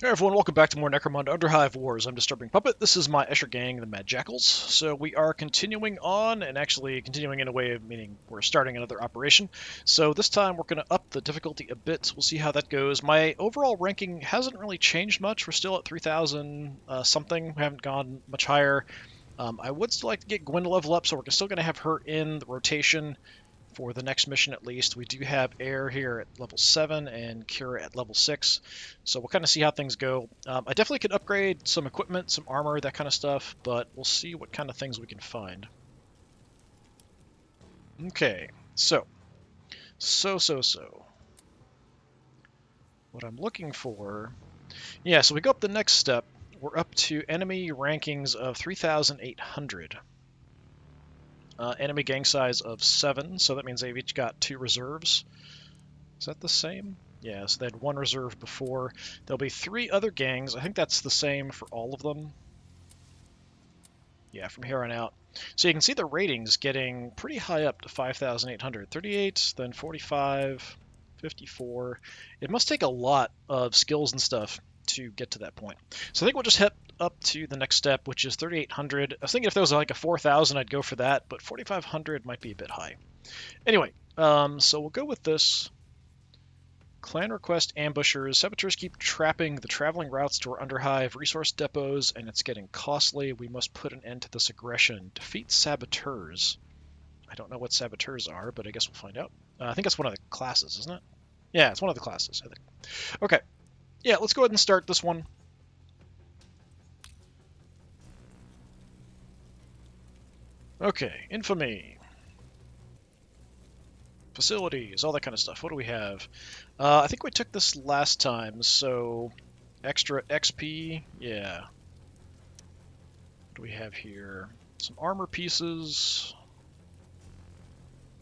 Hey everyone, welcome back to more Necromunda Underhive Wars. I'm DisturbingPuppet. This is my Escher gang, the Mad Jackals. So we are continuing on, and actually continuing in a way of meaning we're starting another operation. So this time we're going to up the difficulty a bit. We'll see how that goes. My overall ranking hasn't really changed much. We're still at 3,000 something. We haven't gone much higher. I would still like to get Gwen to level up, so we're still going to have her in the rotation for the next mission at least. We do have Air here at level 7 and Kira at level 6, so we'll kind of see how things go. I definitely could upgrade some equipment, some armor, that kind of stuff, but we'll see what kind of things we can find. Okay, so. What I'm looking for... Yeah, so we go up the next step. We're up to enemy rankings of 3,800. Enemy gang size of 7, so that means they've each got 2 reserves. Is that the same? Yeah, so they had 1 reserve before. There'll be 3 other gangs. I think that's the same for all of them. Yeah, from here on out. So you can see the ratings getting pretty high up to 5,800. 38, then 45, 54. It must take a lot of skills and stuff to get to that point. So I think we'll just head up to the next step, which is 3,800. I was thinking if there was like a 4,000, I'd go for that, but 4,500 might be a bit high. Anyway, so we'll go with this. Clan request ambushers. Saboteurs keep trapping the traveling routes to our Underhive resource depots, and it's getting costly. We must put an end to this aggression. Defeat saboteurs. I don't know what saboteurs are, but I guess we'll find out. I think it's one of the classes, isn't it? Yeah, it's one of the classes, I think. Okay. Yeah, let's go ahead and start this one. Okay, infamy. Facilities, all that kind of stuff. What do we have? I think we took this last time, so extra XP. Yeah. What do we have here? Some armor pieces,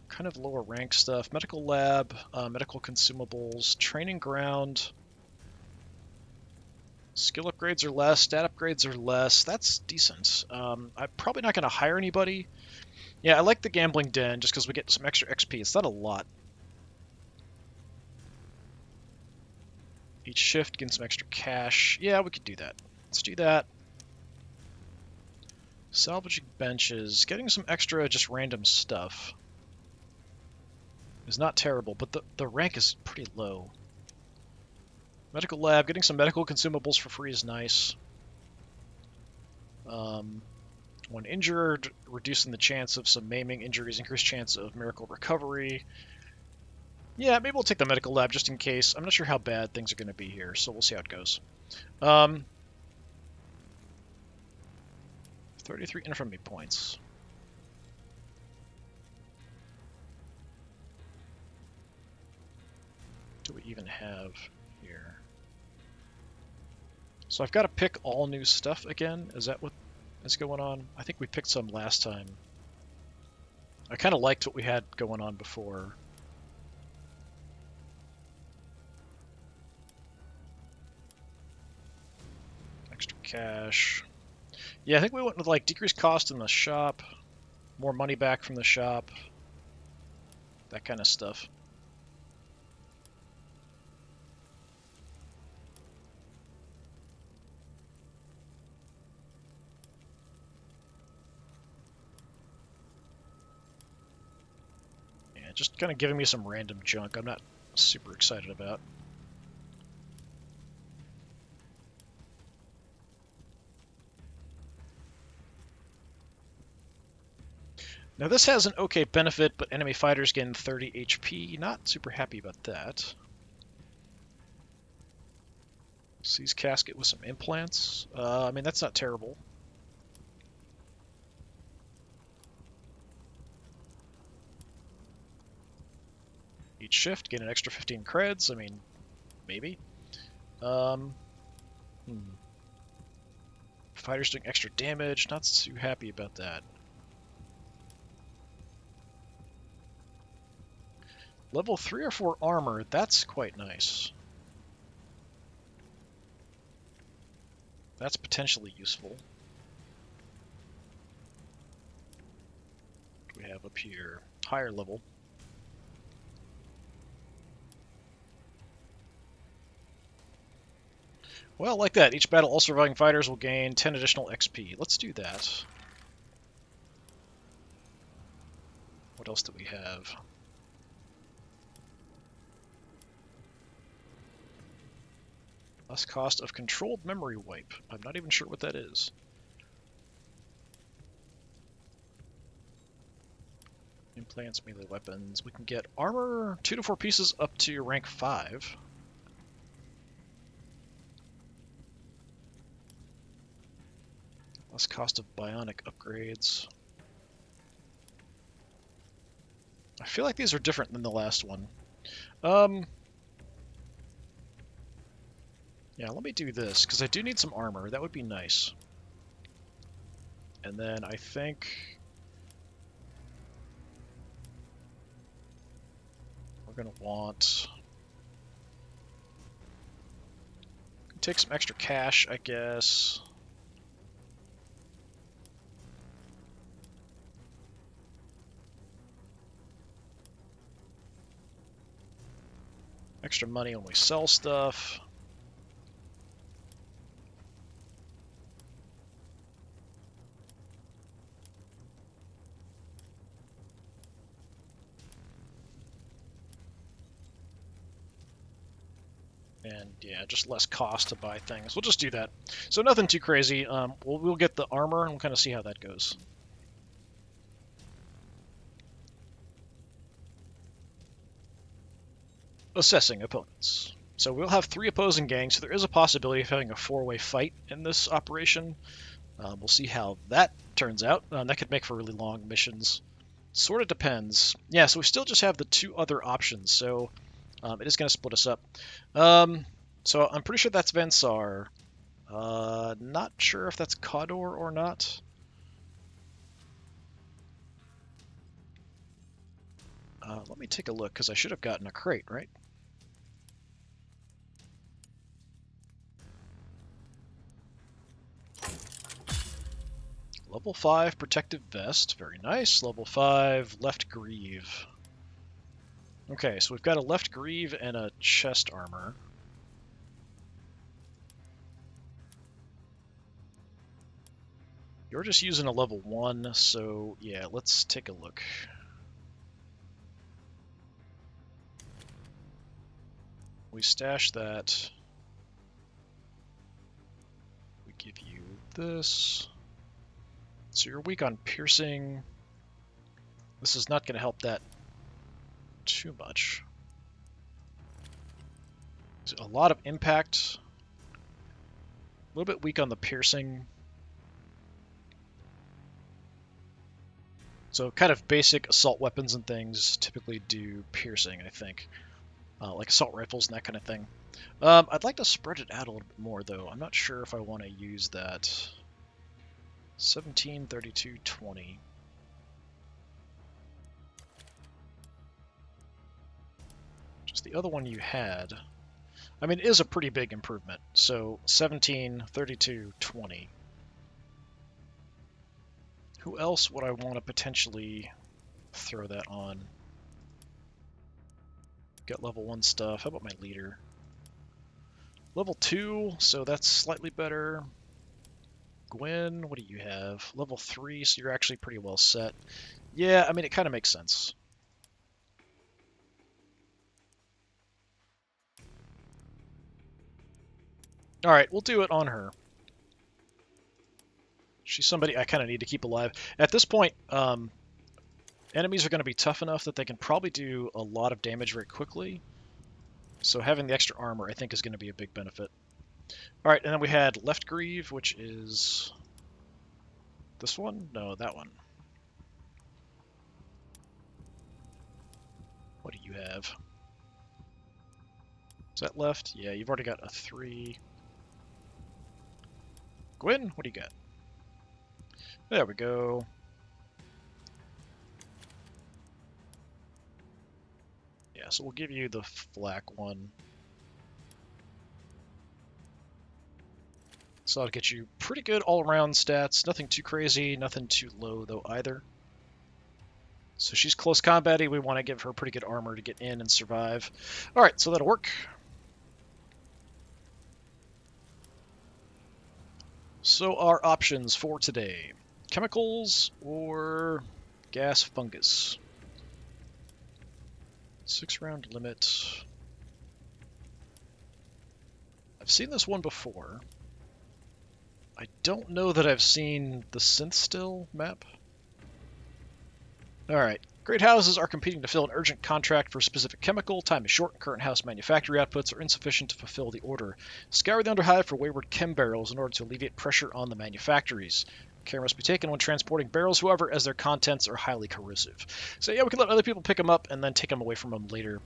kind of lower rank stuff, medical lab, medical consumables, training ground, skill upgrades are less, stat upgrades are less. That's decent. I'm probably not going to hire anybody. Yeah, I like the gambling den just because we get some extra XP. It's not a lot. Each shift getting some extra cash. Yeah, we could do that. Let's do that. Salvaging benches, getting some extra just random stuff is not terrible, but the rank is pretty low. Medical lab, getting some medical consumables for free is nice. When injured, reducing the chance of some maiming injuries, increased chance of miracle recovery. Yeah, maybe we'll take the medical lab just in case. I'm not sure how bad things are going to be here, so we'll see how it goes. 33 infamy points. What do we even have here? So I've got to pick all new stuff again. Is that what is going on? I think we picked some last time. I kind of liked what we had going on before. Extra cash. Yeah, I think we went with like decreased cost in the shop, more money back from the shop, that kind of stuff. Yeah, just kind of giving me some random junk I'm not super excited about. Now this has an okay benefit, but enemy fighters gain 30 HP. Not super happy about that. Seize casket with some implants. I mean, that's not terrible. Each shift, gain an extra 15 creds. I mean, maybe. Hmm. Fighters doing extra damage. Not too happy about that. Level 3 or 4 armor, that's quite nice. That's potentially useful. What do we have up here? Higher level. Well, like that. Each battle, all surviving fighters will gain 10 additional XP. Let's do that. What else do we have? Less cost of controlled memory wipe. I'm not even sure what that is. Implants, melee weapons. We can get armor 2 to 4 pieces up to rank 5. Less cost of bionic upgrades. I feel like these are different than the last one. Yeah, let me do this, because I do need some armor. That would be nice. And then I think we're going to want... take some extra cash, I guess. Extra money when we sell stuff. And yeah, just less cost to buy things. We'll just do that. So nothing too crazy. We'll get the armor and we'll kind of see how that goes. Assessing opponents. So we'll have 3 opposing gangs, so there is a possibility of having a 4-way fight in this operation. We'll see how that turns out. That could make for really long missions. Sort of depends. Yeah, so we still just have the 2 other options, so it is going to split us up. So I'm pretty sure that's Vansar. Not sure if that's Kador or not. Let me take a look, because I should have gotten a crate, right? Level 5 protective vest, very nice. Level 5 left greave. Okay, so we've got a left greave and a chest armor. You're just using a level 1, so yeah, let's take a look. We stash that. We give you this. So you're weak on piercing. This is not going to help that too much. A lot of impact. A little bit weak on the piercing. So kind of basic assault weapons and things typically do piercing, I think. Like assault rifles and that kind of thing. I'd like to spread it out a little bit more, though. I'm not sure if I want to use that. 17, 32, 20. Just the other one you had. I mean, it is a pretty big improvement. So 17, 32, 20. Who else would I want to potentially throw that on? Get level 1 stuff. How about my leader? Level 2, so that's slightly better. Gwen, what do you have? Level 3, so you're actually pretty well set. Yeah, I mean, it kind of makes sense. Alright, we'll do it on her. She's somebody I kind of need to keep alive. At this point, enemies are going to be tough enough that they can probably do a lot of damage very quickly. So having the extra armor, I think, is going to be a big benefit. Alright, and then we had left greave, which is... this one? No, that one. What do you have? Is that left? Yeah, you've already got a 3. Gwen, what do you got? There we go. Yeah, so we'll give you the flak one. So that'll get you pretty good all-around stats. Nothing too crazy, nothing too low, though, either. So she's close combat-y. We want to give her pretty good armor to get in and survive. Alright, so that'll work. So our options for today: chemicals or gas fungus. 6-round limit. I've seen this one before. I don't know that I've seen the Synth Still map. Alright. Great houses are competing to fill an urgent contract for a specific chemical. Time is short and current house manufacturing outputs are insufficient to fulfill the order. Scour the Underhive for wayward chem barrels in order to alleviate pressure on the manufactories. Care must be taken when transporting barrels, however, as their contents are highly corrosive. So yeah, we can let other people pick them up and then take them away from them later.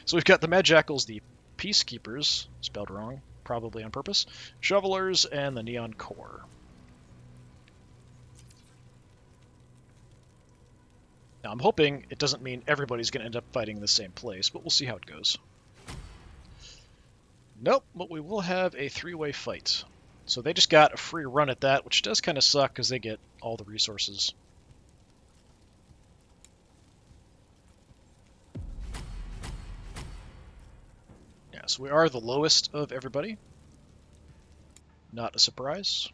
So we've got the Mad Jackals, the Peacekeepers, spelled wrong, probably on purpose, Shovelers, and the Neon Core. Now, I'm hoping it doesn't mean everybody's going to end up fighting in the same place, but we'll see how it goes. Nope, but we will have a 3-way fight. So they just got a free run at that, which does kind of suck because they get all the resources. Yeah, so we are the lowest of everybody. Not a surprise.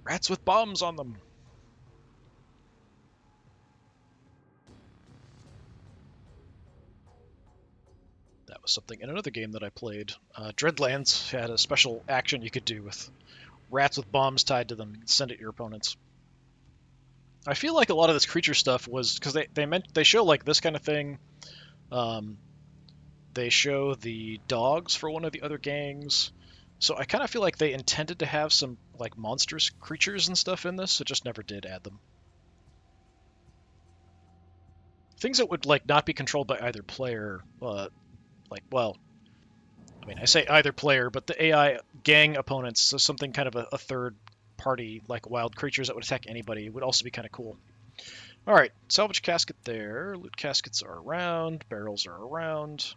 Rats with bombs on them. That was something in another game that I played. Dreadlands had a special action you could do with rats with bombs tied to them. You could send it to your opponents. I feel like a lot of this creature stuff was because they show like this kind of thing. They show the dogs for one of the other gangs. So I kind of feel like they intended to have some like monstrous creatures and stuff in this, so just never did add them. Things that would like not be controlled by either player, well, I mean I say either player, but the AI gang opponents, so something kind of a third party like wild creatures that would attack anybody would also be kind of cool. All right, salvage casket there. Loot caskets are around. Barrels are around.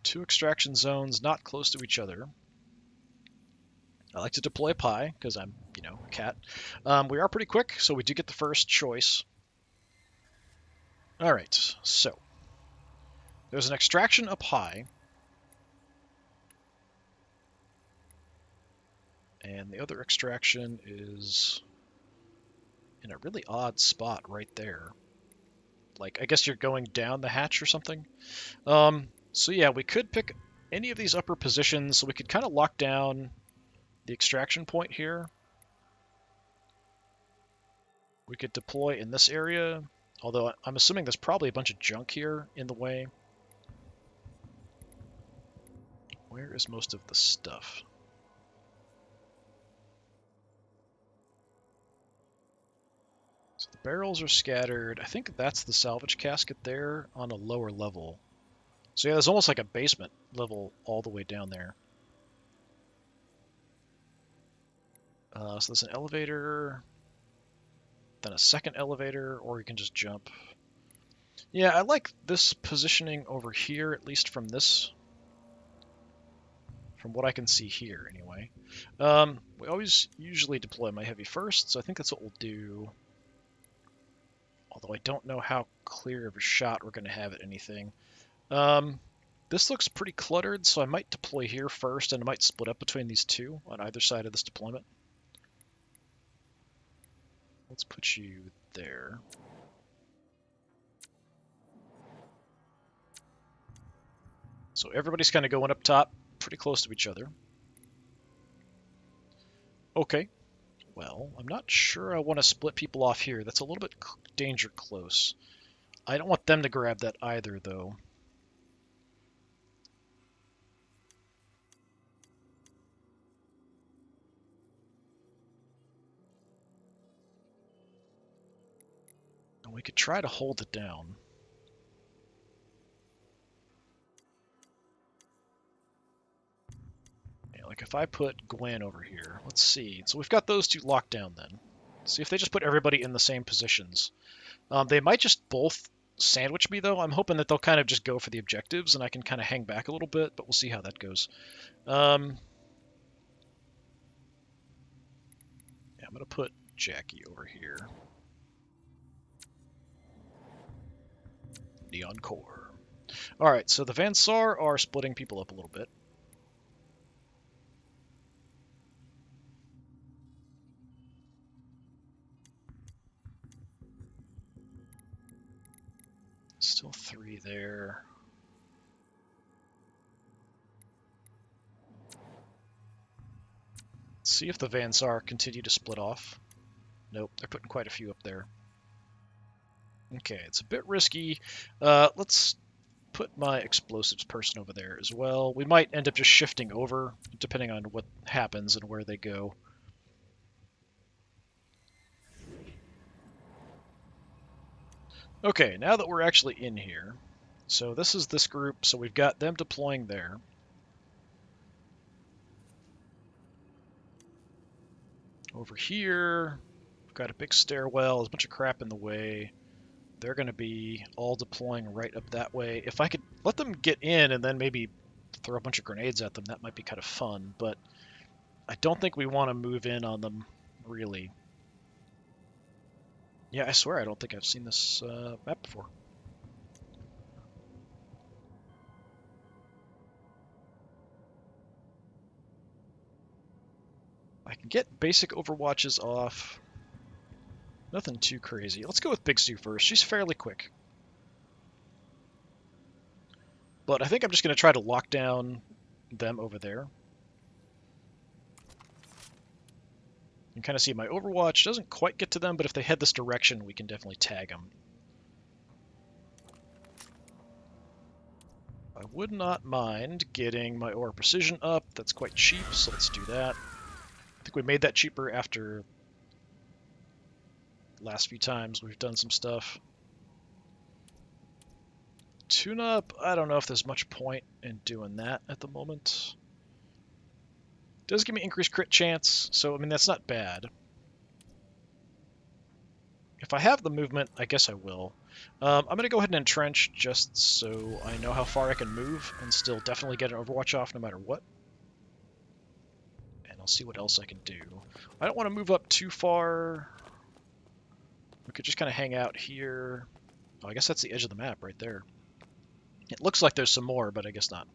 2 extraction zones not close to each other. I like to deploy a pie because I'm, a cat. We are pretty quick, so we do get the first choice. All right, so there's an extraction up high, and the other extraction is in a really odd spot right there. Like, I guess you're going down the hatch or something. So yeah, we could pick any of these upper positions, so we could kind of lock down the extraction point here. We could deploy in this area, although I'm assuming there's probably a bunch of junk here in the way. Where is most of the stuff? So the barrels are scattered. I think that's the salvage casket there on a lower level. So yeah, there's almost like a basement level all the way down there. So there's an elevator, then a second elevator, or you can just jump. Yeah, I like this positioning over here, at least from what I can see here anyway. We always usually deploy my heavy first, so I think that's what we'll do. Although I don't know how clear of a shot we're going to have at anything. This looks pretty cluttered, so I might deploy here first, and I might split up between these two on either side of this deployment. Let's put you there. So everybody's kind of going up top, pretty close to each other. Okay. Well, I'm not sure I want to split people off here. That's a little bit danger close. I don't want them to grab that either, though. And we could try to hold it down. Yeah, like if I put Gwen over here, let's see. So we've got those two locked down then. See if they just put everybody in the same positions. They might just both sandwich me, though. I'm hoping that they'll kind of just go for the objectives, and I can kind of hang back a little bit, but we'll see how that goes. Yeah, I'm going to put Jackie over here. Neon Core. Alright, so the Vansar are splitting people up a little bit. Still 3 there. Let's see if the Vansar continue to split off. Nope, they're putting quite a few up there. Okay, it's a bit risky. Let's put my explosives person over there as well. We might end up just shifting over, depending on what happens and where they go. Okay, now that we're actually in here, so this is this group, so we've got them deploying there. Over here, we've got a big stairwell, there's a bunch of crap in the way. They're going to be all deploying right up that way. If I could let them get in and then maybe throw a bunch of grenades at them, that might be kind of fun, but I don't think we want to move in on them, really. Yeah, I swear I don't think I've seen this map before. I can get basic Overwatches off. Nothing too crazy. Let's go with Big Sue first. She's fairly quick. But I think I'm just going to try to lock down them over there. You can kind of see my Overwatch doesn't quite get to them, but if they head this direction, we can definitely tag them. I would not mind getting my Aura Precision up. That's quite cheap, so let's do that. I think we made that cheaper after last few times we've done some stuff. Tune-up, I don't know if there's much point in doing that at the moment. It does give me increased crit chance, so I mean that's not bad. If I have the movement, I guess I will. I'm going to go ahead and entrench just so I know how far I can move and still definitely get an Overwatch off no matter what. And I'll see what else I can do. I don't want to move up too far. We could just kind of hang out here. Oh, I guess that's the edge of the map right there. It looks like there's some more, but I guess not.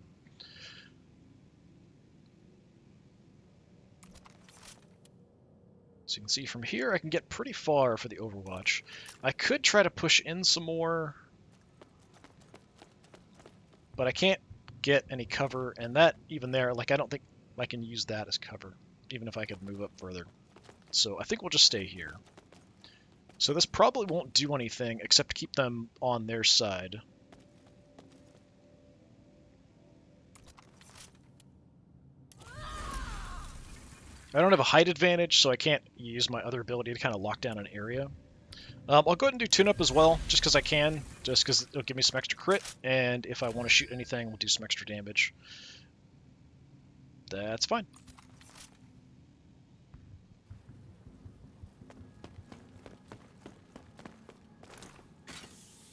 So you can see from here I can get pretty far for the Overwatch. I could try to push in some more, but I can't get any cover, and that, even there, like I don't think I can use that as cover, even if I could move up further. So I think we'll just stay here. So this probably won't do anything except keep them on their side. I don't have a height advantage, so I can't use my other ability to kind of lock down an area. I'll go ahead and do tune-up as well, just because I can, just because it'll give me some extra crit, and if I want to shoot anything, we'll do some extra damage. That's fine.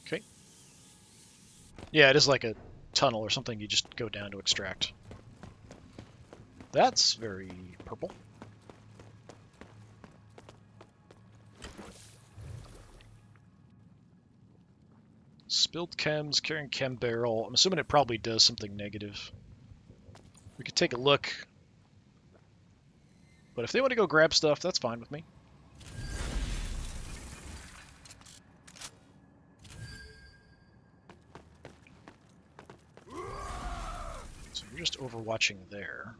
Okay. Yeah, it is like a tunnel or something you just go down to extract. That's very purple. Spilled chems, carrying chem barrel. I'm assuming it probably does something negative. We could take a look. But if they want to go grab stuff, that's fine with me. So you're just overwatching there.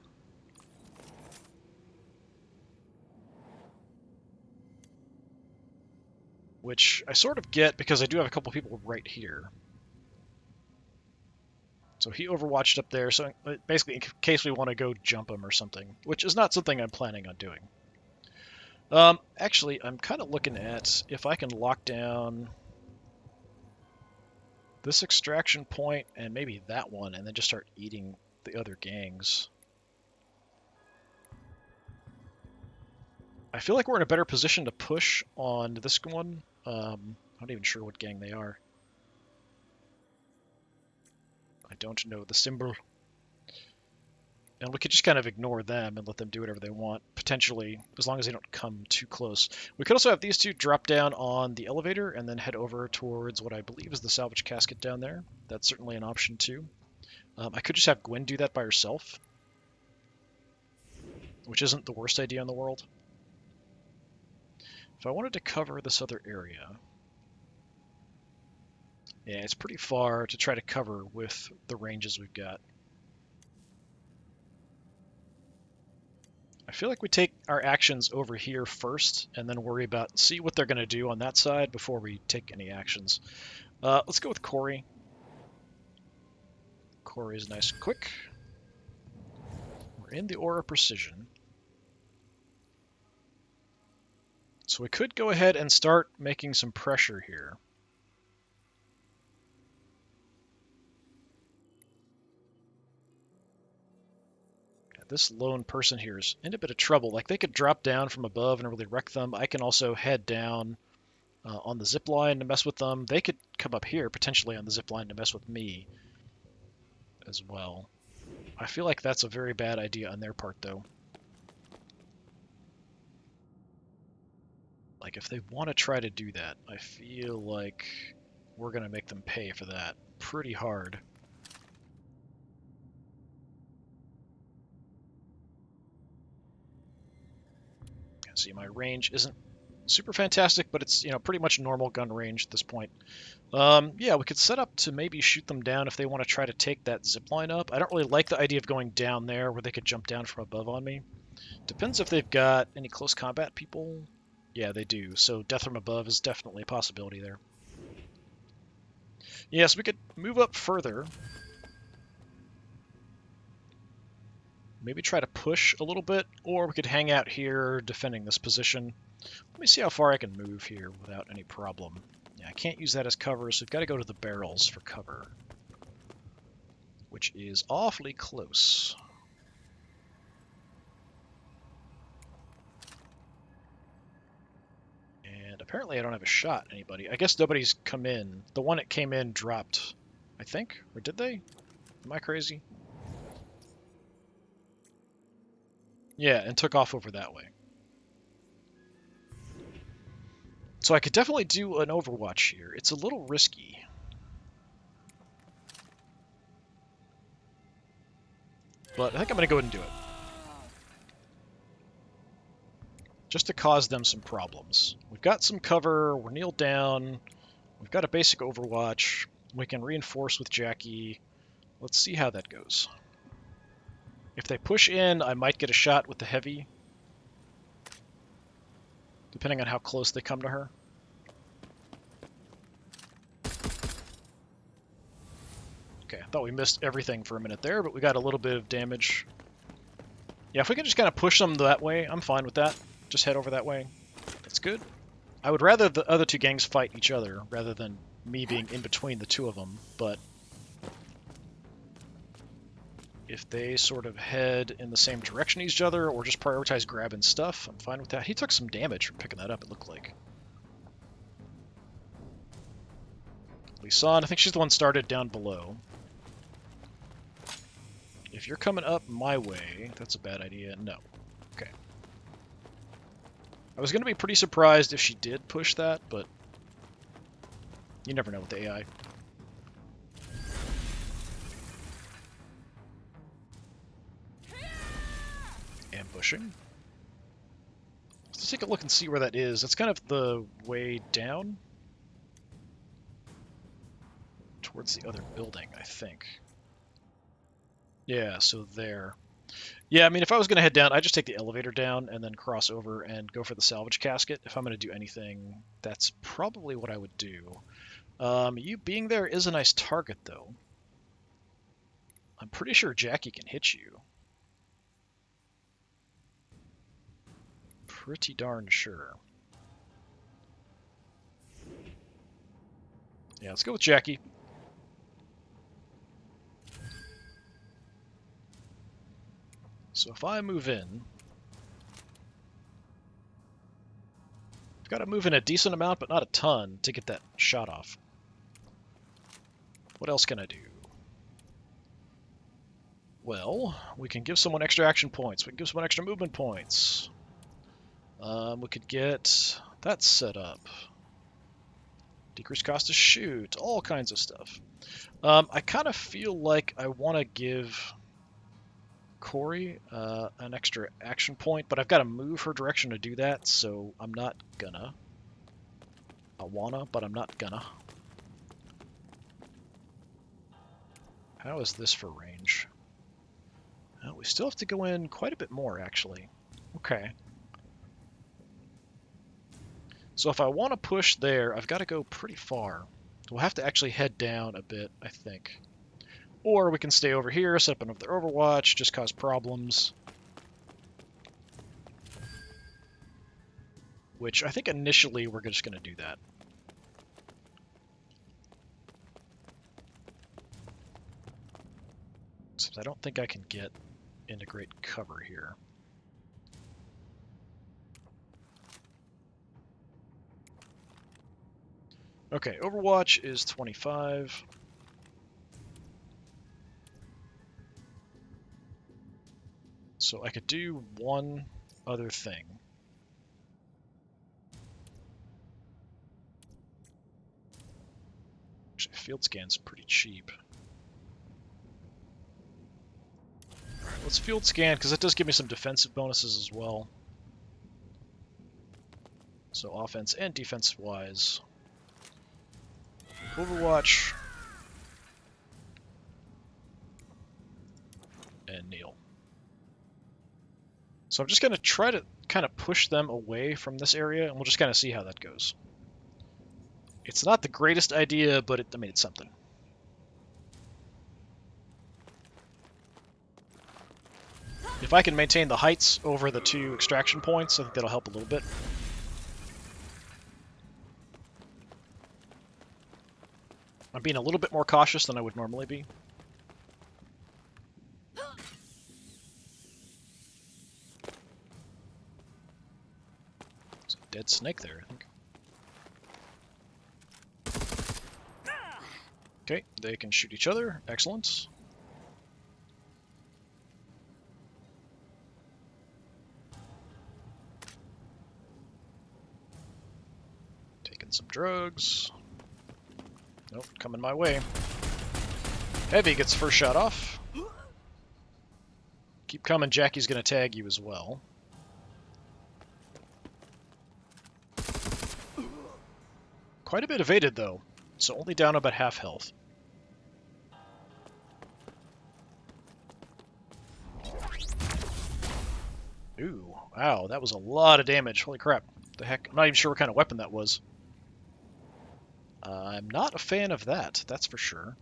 Which I sort of get because I do have a couple people right here. So he overwatched up there, so basically in case we want to go jump him or something, which is not something I'm planning on doing. Actually, I'm kind of looking at if I can lock down this extraction point and maybe that one, and then just start eating the other gangs. I feel like we're in a better position to push on this one. I'm not even sure what gang they are. I don't know the symbol. And we could just kind of ignore them and let them do whatever they want, potentially, as long as they don't come too close. We could also have these two drop down on the elevator and then head over towards what I believe is the salvage casket down there. That's certainly an option too. I could just have Gwen do that by herself, which isn't the worst idea in the world. If I wanted to cover this other area, yeah, it's pretty far to try to cover with the ranges we've got. I feel like we take our actions over here first and then worry about, see what they're going to do on that side before we take any actions. Let's go with Corey. Corey's nice and quick. We're in the Aura Precision. So we could go ahead and start making some pressure here. This lone person here is in a bit of trouble. Like, they could drop down from above and really wreck them. I can also head down on the zip line to mess with them. They could come up here potentially on the zip line to mess with me as well. I feel like that's a very bad idea on their part, though. Like, if they want to try to do that, I feel like we're going to make them pay for that pretty hard. See, my range isn't super fantastic, but it's, pretty much normal gun range at this point. Yeah, we could set up to maybe shoot them down if they want to try to take that zip line up. I don't really like the idea of going down there where they could jump down from above on me. Depends if they've got any close combat people. Yeah, they do. So death from above is definitely a possibility there. Yes, we could move up further. Maybe try to push a little bit, or we could hang out here defending this position. Let me see how far I can move here without any problem. Yeah, I can't use that as cover, so we've got to go to the barrels for cover, which is awfully close. And apparently I don't have a shot at anybody. I guess nobody's come in. The one that came in dropped, I think, or did they? Am I crazy? Yeah, and took off over that way. So I could definitely do an Overwatch here. It's a little risky. But I think I'm going to go ahead and do it. Just to cause them some problems. We've got some cover, we're kneeled down, we've got a basic Overwatch, we can reinforce with Jackie. Let's see how that goes. If they push in, I might get a shot with the heavy, depending on how close they come to her. Okay, I thought we missed everything for a minute there, but we got a little bit of damage. Yeah, if we can just kind of push them that way, I'm fine with that. Just head over that way. That's good. I would rather the other two gangs fight each other rather than me being in between the two of them, but if they sort of head in the same direction as each other or just prioritize grabbing stuff, I'm fine with that. He took some damage from picking that up, it looked like. Lisanne, I think she's the one started down below. If you're coming up my way, that's a bad idea. No. Okay. I was going to be pretty surprised if she did push that, but you never know with the AI. Ambushing. Let's take a look and see where that is. That's kind of the way down towards the other building, I think. Yeah, so there. Yeah, I mean, if I was going to head down, I'd just take the elevator down and then cross over and go for the salvage casket. If I'm going to do anything, that's probably what I would do. You being there is a nice target, though. I'm pretty sure Jackie can hit you. Pretty darn sure. Yeah, let's go with Jackie. So if I move in, I've got to move in a decent amount, but not a ton, to get that shot off. What else can I do? Well, we can give someone extra action points. We can give someone extra movement points. We could get that set up. Decreased cost to shoot. All kinds of stuff. I kind of feel like I want to give Corey an extra action point, but I've got to move her direction to do that, so I'm not gonna. I wanna, but I'm not gonna. How is this for range? We still have to go in quite a bit more, actually. Okay. So if I want to push there, I've got to go pretty far. We'll have to actually head down a bit, I think. Or we can stay over here, set up another Overwatch, just cause problems. Which I think initially we're just going to do that. Since I don't think I can get into great cover here. Okay, Overwatch is 25. So I could do one other thing. Actually, field scan's pretty cheap. Alright, let's field scan, because it does give me some defensive bonuses as well. So offense and defense-wise. Overwatch. And Neil. So I'm just going to try to kind of push them away from this area, and we'll just kind of see how that goes. It's not the greatest idea, but I mean, it's something. If I can maintain the heights over the 2 extraction points, I think that'll help a little bit. I'm being a little bit more cautious than I would normally be. There's a dead snake there, I think. Okay, they can shoot each other. Excellent. Taking some drugs. Nope, coming my way. Heavy gets first shot off. Keep coming, Jackie's gonna tag you as well. Quite a bit evaded though, so only down about half health. Ooh, wow, that was a lot of damage. Holy crap. The heck? I'm not even sure what kind of weapon that was. I'm not a fan of that, that's for sure.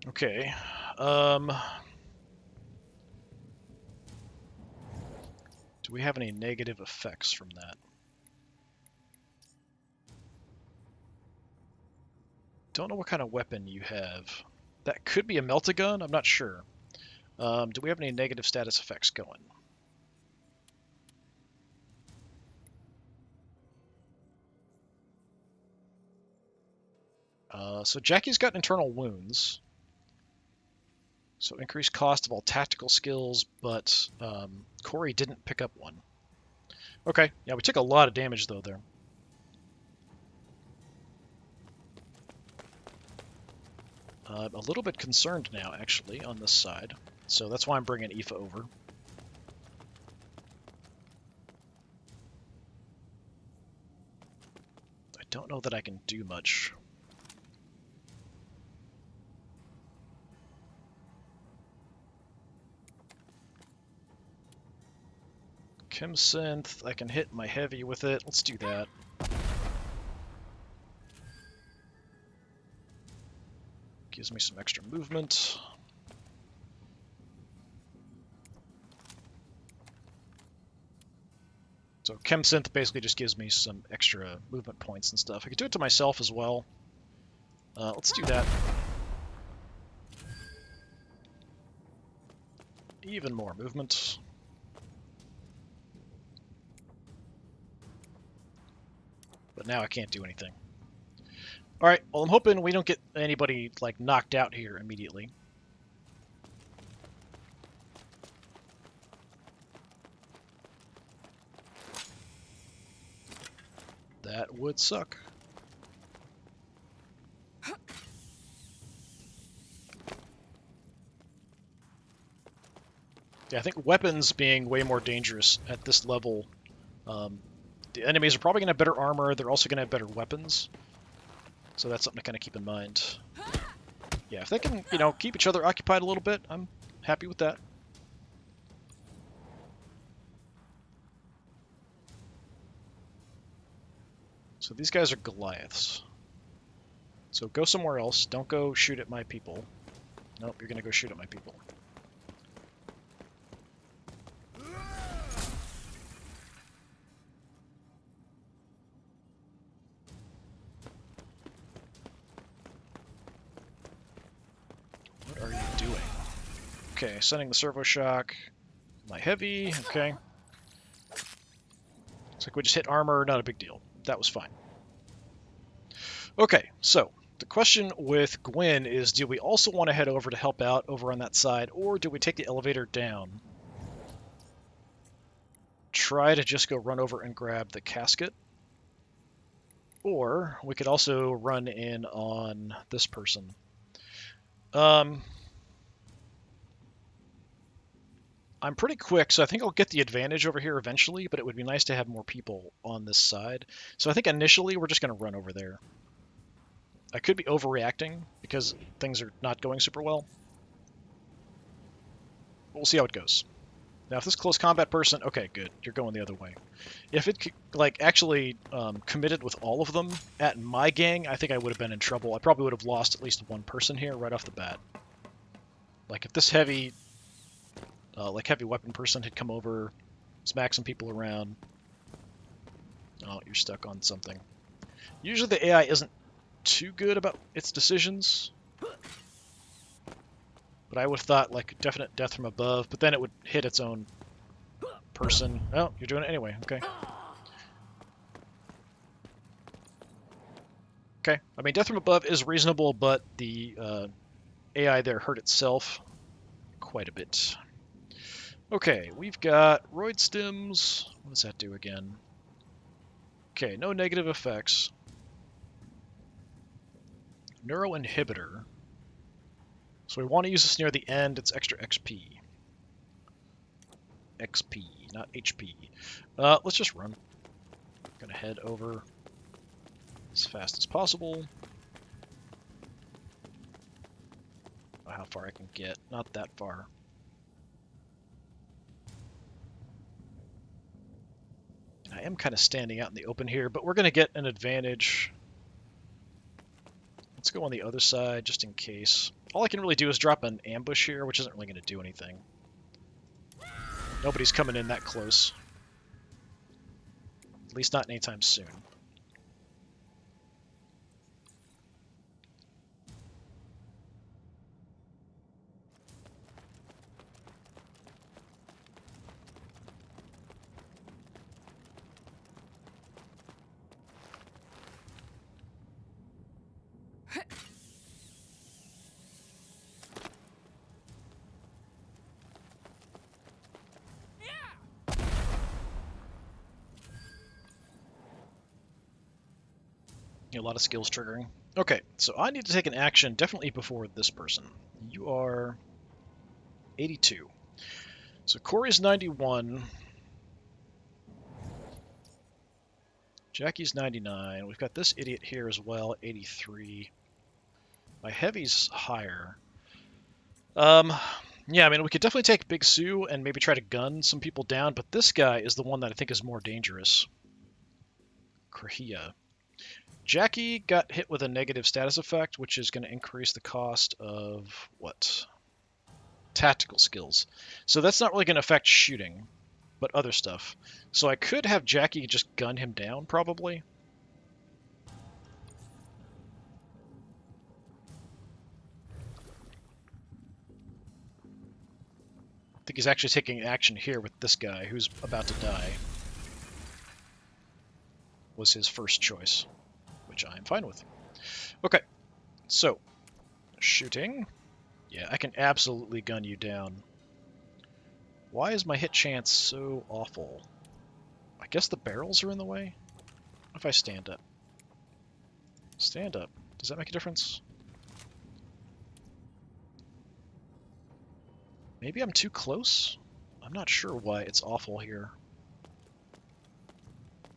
Okay. Do we have any negative effects from that? Don't know what kind of weapon you have. That could be a melt-a-gun, I'm not sure. Do we have any negative status effects going? So Jackie's got internal wounds. So increased cost of all tactical skills, but Corey didn't pick up one. Okay, yeah, we took a lot of damage though there. I'm a little bit concerned now, actually, on this side. So that's why I'm bringing Aoife over. I don't know that I can do much. Chem Synth, I can hit my heavy with it. Let's do that. Gives me some extra movement. So Chem Synth basically just gives me some extra movement points and stuff. I could do it to myself as well. Let's do that. Even more movement. But but now I can't do anything. Alright, well I'm hoping we don't get anybody, like, knocked out here immediately. That would suck. Yeah, I think weapons being way more dangerous at this level. The enemies are probably going to have better armor. They're also going to have better weapons. So that's something to kind of keep in mind. Yeah, if they can, you know, keep each other occupied a little bit, I'm happy with that. So these guys are Goliaths. So go somewhere else. Don't go shoot at my people. Nope, you're going to go shoot at my people. What are you doing? Okay, sending the servo shock. My heavy, okay. Looks like we just hit armor, not a big deal. That was fine. Okay, so the question with Gwyn is, do we also want to head over to help out over on that side, or do we take the elevator down? Try to just go run over and grab the casket. Or we could also run in on this person. I'm pretty quick, so I think I'll get the advantage over here eventually, but it would be nice to have more people on this side. So I think initially we're just going to run over there. I could be overreacting because things are not going super well. We'll see how it goes. Now, if this close combat person... Okay, good. You're going the other way. If it, like, actually committed with all of them at my gang, I think I would have been in trouble. I probably would have lost at least one person here right off the bat. Like, if this heavy... heavy weapon person had come over, smacked some people around... Oh, you're stuck on something. Usually the AI isn't too good about its decisions. But I would have thought, like, definite death from above, but then it would hit its own person. Oh, you're doing it anyway. Okay. Okay. I mean, death from above is reasonable, but the AI there hurt itself quite a bit. Okay, we've got roid stims. What does that do again? Okay, no negative effects. Neuro inhibitor. So we want to use this near the end. It's extra XP. XP, not HP. Let's just run. Gonna head over as fast as possible. How far I can get. Not that far. I am kind of standing out in the open here, but we're going to get an advantage. Let's go on the other side, just in case. All I can really do is drop an ambush here, which isn't really going to do anything. Nobody's coming in that close. At least not anytime soon. A lot of skills triggering. Okay, so I need to take an action definitely before this person. You are 82. So Corey's 91. Jackie's 99. We've got this idiot here as well, 83. My heavy's higher. Yeah, I mean, we could definitely take Big Sue and maybe try to gun some people down, but this guy is the one that I think is more dangerous. Krahia. Jackie got hit with a negative status effect, which is going to increase the cost of, what? Tactical skills. So that's not really going to affect shooting, but other stuff. So I could have Jackie just gun him down, probably. I think he's actually taking action here with this guy, who's about to die. was his first choice, which I'm fine with. Okay, so shooting. Yeah, I can absolutely gun you down. Why is my hit chance so awful? I guess the barrels are in the way? What if I stand up? Stand up. Does that make a difference? Maybe I'm too close? I'm not sure why it's awful here.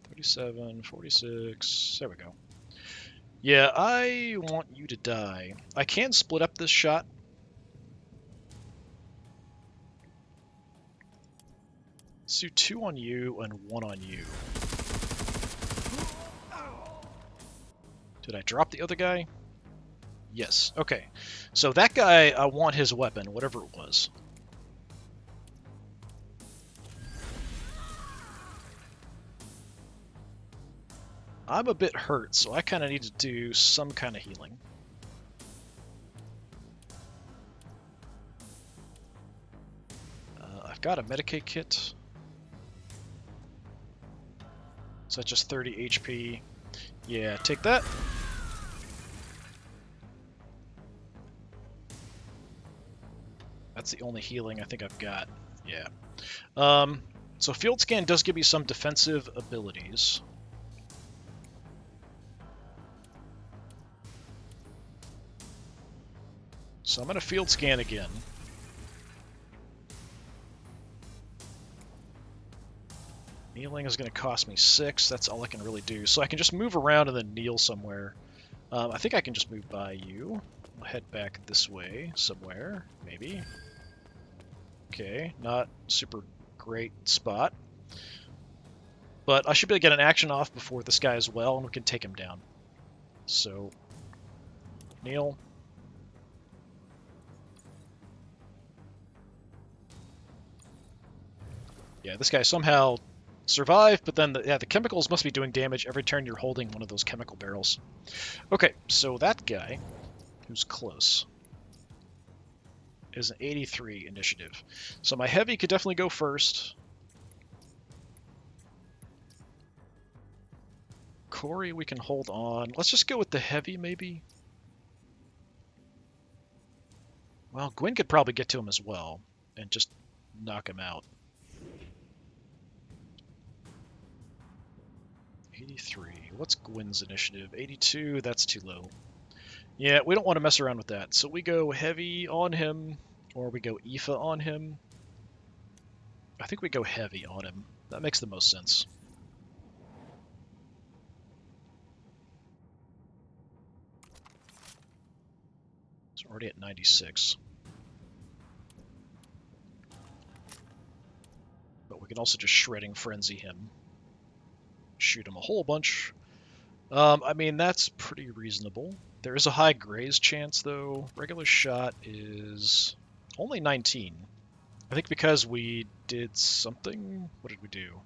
37, 46, there we go. Yeah, I want you to die. I can split up this shot. Let's do 2 on you and 1 on you. Did I drop the other guy? Yes, okay. So that guy, I want his weapon, whatever it was. I'm a bit hurt, so I kind of need to do some kind of healing. I've got a Medicaid kit. So that's just 30 HP. Yeah, take that. That's the only healing I think I've got. Yeah. So Field Scan does give you some defensive abilities. So I'm going to Field Scan again. Kneeling is going to cost me 6. That's all I can really do. So I can just move around and then kneel somewhere. I think I can just move by you. I'll head back this way somewhere, maybe. Okay, not super great spot. But I should be able to get an action off before this guy as well, and we can take him down. So, kneel. Yeah, this guy somehow survived, but then the chemicals must be doing damage every turn you're holding one of those chemical barrels. Okay, so that guy, who's close, is an 83 initiative. So my heavy could definitely go first. Corey, we can hold on. Let's just go with the heavy, maybe. Well, Gwen could probably get to him as well and just knock him out. 83. What's Gwen's initiative? 82. That's too low. Yeah, we don't want to mess around with that. So we go heavy on him, or we go Aoife on him. I think we go heavy on him. That makes the most sense. It's already at 96. But we can also just Shredding Frenzy him. Shoot him a whole bunch. I mean, that's pretty reasonable. There is a high graze chance, though. Regular shot is only 19. I think because we did something. What did we do?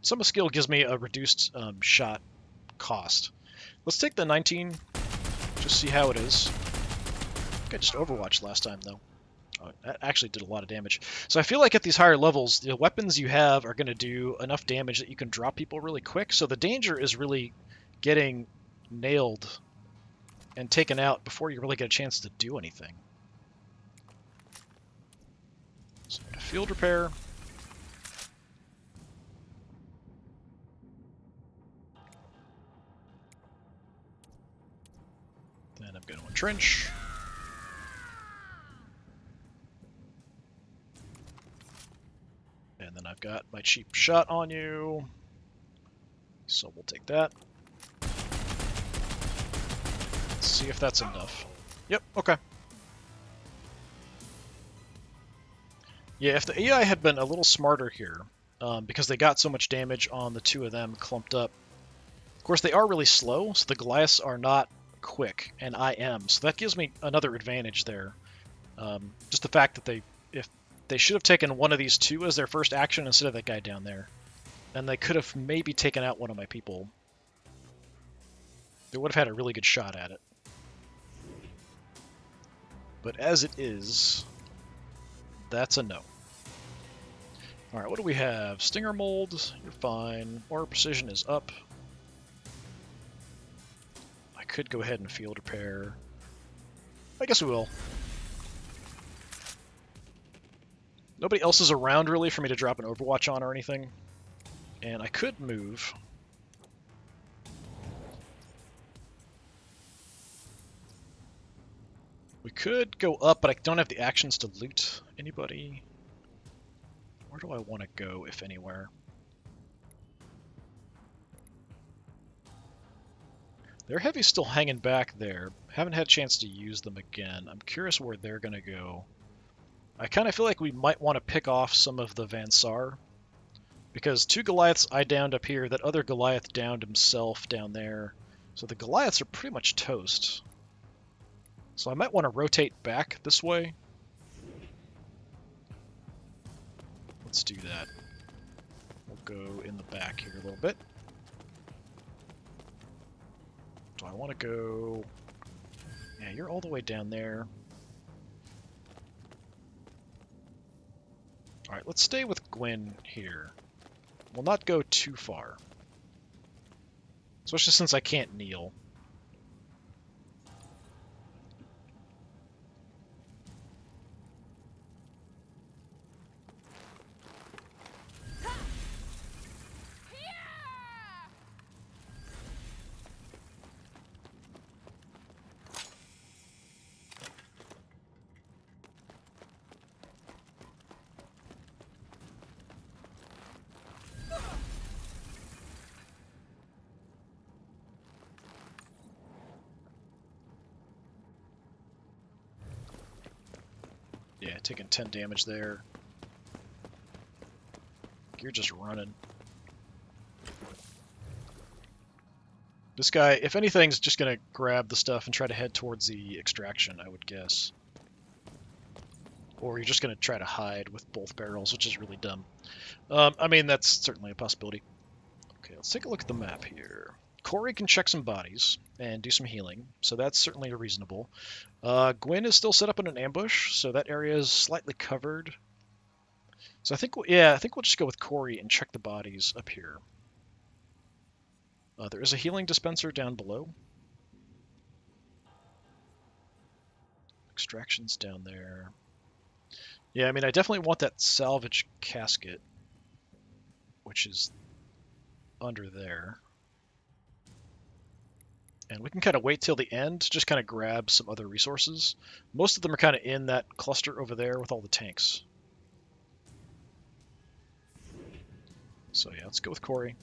Some skill gives me a reduced shot cost. Let's take the 19. Just see how it is. I think I just Overwatched last time, though. Oh, that actually did a lot of damage. So I feel like at these higher levels, the weapons you have are going to do enough damage that you can drop people really quick. So the danger is really getting nailed and taken out before you really get a chance to do anything. So field repair. Then I'm going to entrench. And then I've got my cheap shot on you. So we'll take that. Let's see if that's enough. Yep, okay. Yeah, if the AI had been a little smarter here, because they got so much damage on the two of them clumped up. Of course, they are really slow, so the Goliaths are not quick, and I am. So that gives me another advantage there. Just the fact that they should have taken one of these two as their first action instead of that guy down there. And they could have maybe taken out one of my people. They would have had a really good shot at it. But as it is, that's a no. Alright, what do we have? Stinger Mold, you're fine. Aura Precision is up. could go ahead and field repair. I guess we will. Nobody else is around, really, for me to drop an Overwatch on or anything. And I could move. We could go up, but I don't have the actions to loot anybody. Where do I want to go, if anywhere? Their heavy's still hanging back there. Haven't had a chance to use them again. I'm curious where they're going to go. I kind of feel like we might want to pick off some of the Van Sar. Because 2 Goliaths I downed up here, that other Goliath downed himself down there. So the Goliaths are pretty much toast. So I might want to rotate back this way. Let's do that. We'll go in the back here a little bit. Do I want to go... Yeah, you're all the way down there. Alright, let's stay with Gwen here. We'll not go too far. Especially since I can't kneel. Yeah, taking 10 damage there. You're just running. This guy, if anything's just going to grab the stuff and try to head towards the extraction, I would guess. Or you're just going to try to hide with both barrels, which is really dumb. I mean, that's certainly a possibility. Okay, let's take a look at the map here. Corey can check some bodies and do some healing, so that's certainly reasonable. Gwen is still set up in an ambush, so that area is slightly covered. So I think, yeah, I think we'll just go with Corey and check the bodies up here. There is a healing dispenser down below. Extractions down there. Yeah, I mean, I definitely want that salvage casket, which is under there. And we can kind of wait till the end, just kind of grab some other resources. Most of them are kind of in that cluster over there with all the tanks. So yeah, let's go with Corey.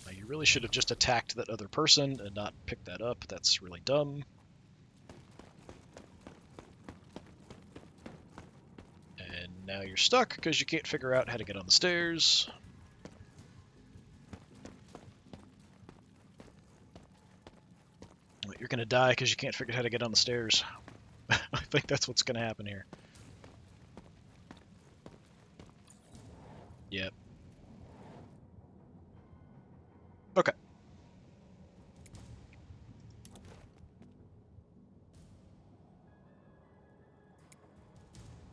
Now, you really should have just attacked that other person and not picked that up. That's really dumb. Now you're stuck because you can't figure out how to get on the stairs. You're going to die because you can't figure out how to get on the stairs. I think that's what's going to happen here. Yep. Okay.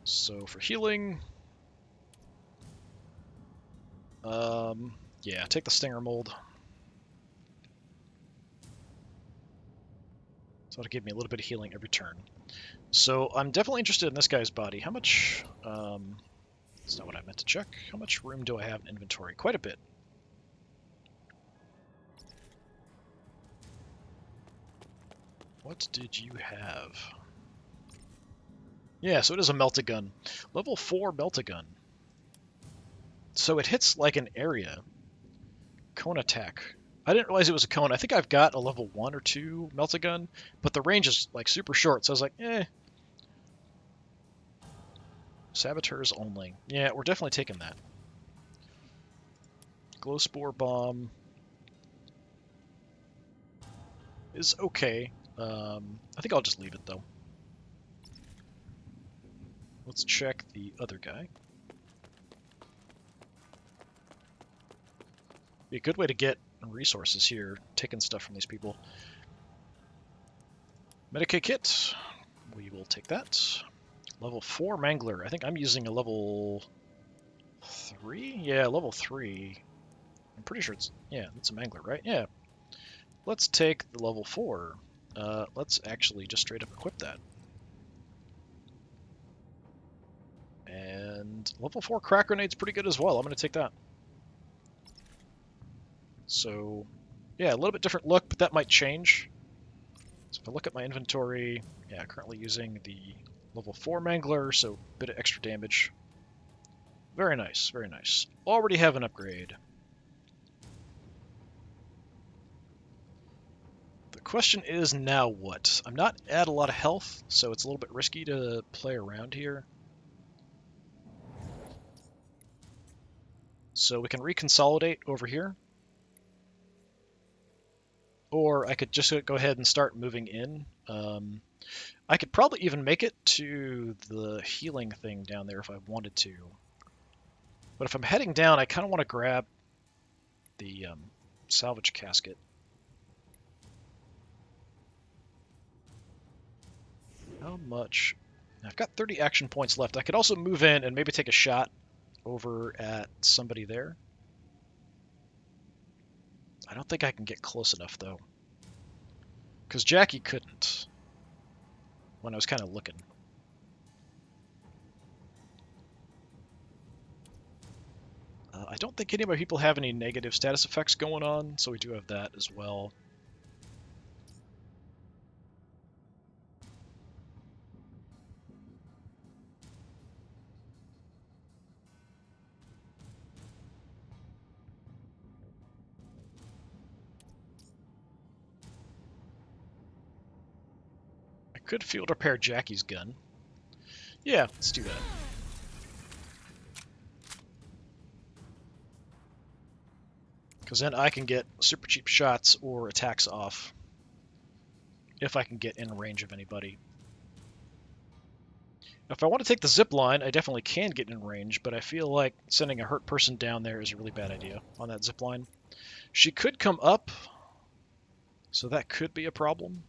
So for healing, yeah, take the Stinger Mold. So that'll give me a little bit of healing every turn. So I'm definitely interested in this guy's body. How much, that's not what I meant to check. How much room do I have in inventory? Quite a bit. What did you have? Yeah, so it is a melt-a-gun. Level 4 melt-a-gun. So it hits like an area. Cone attack. I didn't realize it was a cone. I think I've got a level 1 or 2 melt-a-gun, but the range is like super short, so I was like, eh. Saboteurs only. Yeah, we're definitely taking that. Glow Spore Bomb is okay. I think I'll just leave it, though. Let's check the other guy. Be a good way to get resources here, taking stuff from these people. Medicae kit. We will take that. Level 4 Mangler. I think I'm using a level 3? Yeah, level 3. I'm pretty sure it's... Yeah, that's a Mangler, right? Yeah. Let's take the level 4. Let's actually just straight up equip that. And level 4 Crack Grenade's pretty good as well. I'm going to take that. So, yeah, a little bit different look, but that might change. So if I look at my inventory, yeah, currently using the level 4 Mangler, so a bit of extra damage. Very nice, very nice. Already have an upgrade. The question is now what? I'm not at a lot of health, so it's a little bit risky to play around here. So we can reconsolidate over here. Or I could just go ahead and start moving in. I could probably even make it to the healing thing down there if I wanted to. But if I'm heading down, I kind of want to grab the salvage casket. How much? I've got 30 action points left. I could also move in and maybe take a shot over at somebody there. I don't think I can get close enough, though. Because Jackie couldn't when I was kind of looking. I don't think any of my people have any negative status effects going on, so we do have that as well. I could field repair Jackie's gun. Yeah, let's do that. Because then I can get super cheap shots or attacks off if I can get in range of anybody. If I want to take the zip line, I definitely can get in range, but I feel like sending a hurt person down there is a really bad idea on that zip line. She could come up, so that could be a problem.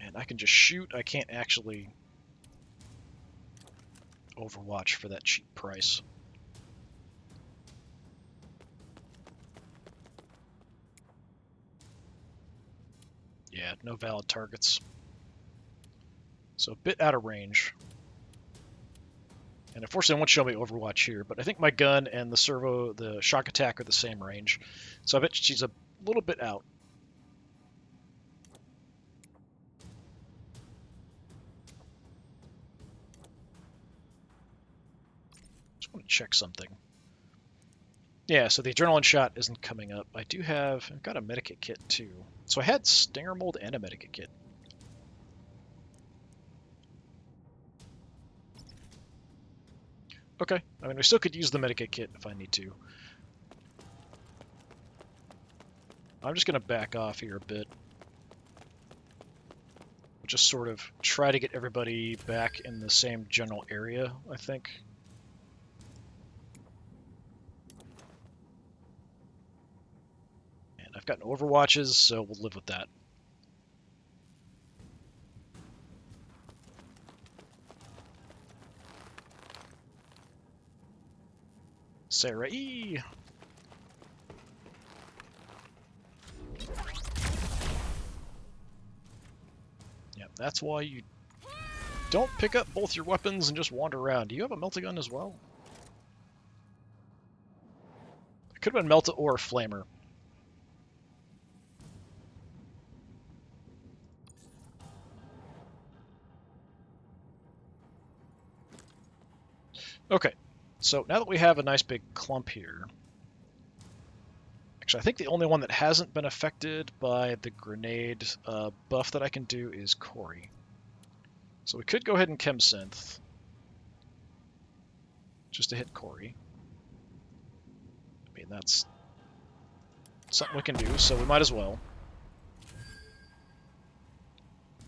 And I can just shoot. I can't actually Overwatch for that cheap price. Yeah, no valid targets. So a bit out of range. And unfortunately, it won't show me Overwatch here, but I think my gun and the shock attack are the same range. So I bet she's a little bit out. Just want to check something. Yeah, so the adrenaline shot isn't coming up. I've got a medikit kit too. So I had Stinger Mold and a medikit kit. Okay, I mean, we still could use the medikit kit if I need to. I'm just going to back off here a bit. Just sort of try to get everybody back in the same general area, I think. And I've gotten Overwatches, so we'll live with that. Sarah E. Yeah, that's why you don't pick up both your weapons and just wander around. Do you have a Melta-gun as well? It could have been Melta or Flamer. Okay, so now that we have a nice big clump here, actually I think the only one that hasn't been affected by the grenade buff that I can do is Corey. So we could go ahead and Chemsynth, just to hit Corey. I mean, that's something we can do, so we might as well.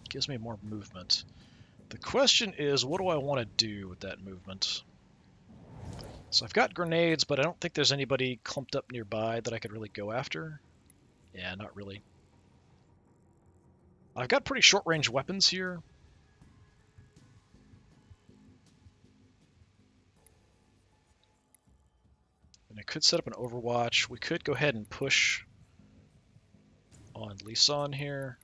Gives me more movement. The question is, what do I want to do with that movement? So I've got grenades, but I don't think there's anybody clumped up nearby that I could really go after. Yeah, not really. I've got pretty short-range weapons here. And I could set up an Overwatch. We could go ahead and push on Lisan here.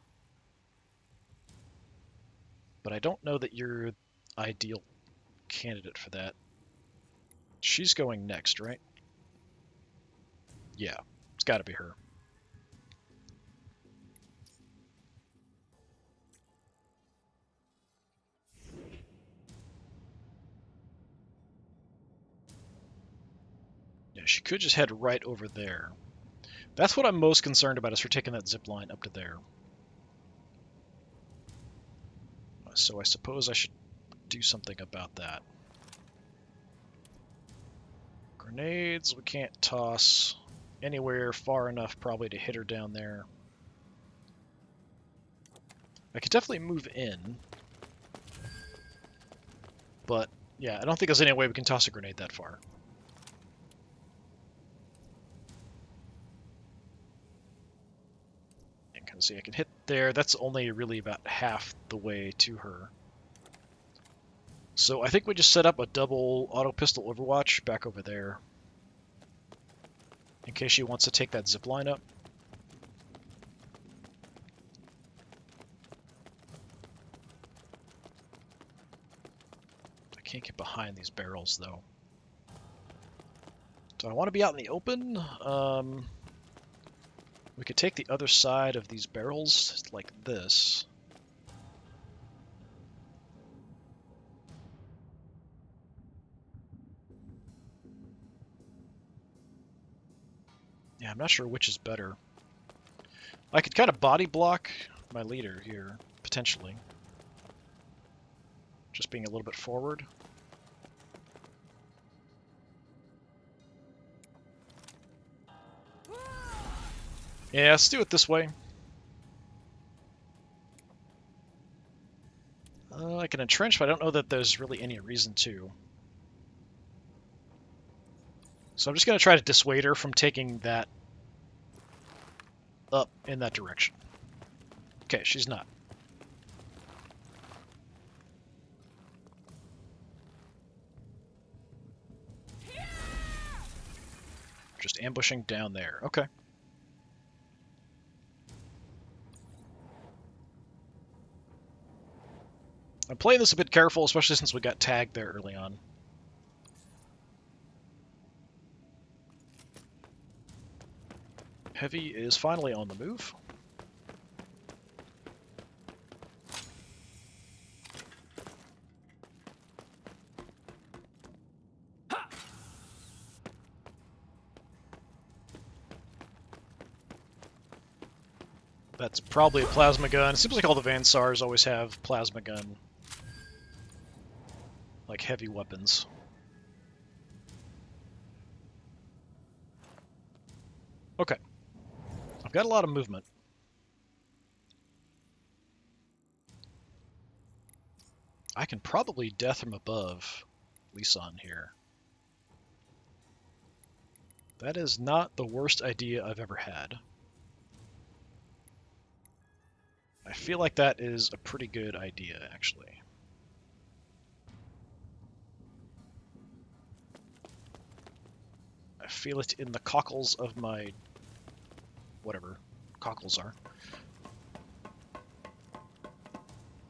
But I don't know that you're ideal candidate for that. She's going next, right? Yeah, it's got to be her. Yeah, she could just head right over there. That's what I'm most concerned about, is her taking that zip line up to there. So I suppose I should do something about that. Grenades we can't toss anywhere far enough probably to hit her down there. I could definitely move in. But yeah, I don't think there's any way we can toss a grenade that far. And kind of see I can hit there. That's only really about half the way to her. So I think we just set up a double auto pistol Overwatch back over there, in case she wants to take that zip line up. I can't get behind these barrels though. Do I want to be out in the open? We could take the other side of these barrels like this. Yeah, I'm not sure which is better. I could kind of body block my leader here, potentially. Just being a little bit forward. Yeah, let's do it this way. I can entrench, but I don't know that there's really any reason to. So I'm just going to try to dissuade her from taking that up in that direction. Okay, she's not. Just ambushing down there. Okay. I'm playing this a bit careful, especially since we got tagged there early on. Heavy is finally on the move. That's probably a plasma gun. It seems like all the Vansars always have plasma gun, like heavy weapons. Okay. I've got a lot of movement. I can probably death from above Lisan here. That is not the worst idea I've ever had. I feel like that is a pretty good idea, actually. I feel it in the cockles of my... whatever cockles are.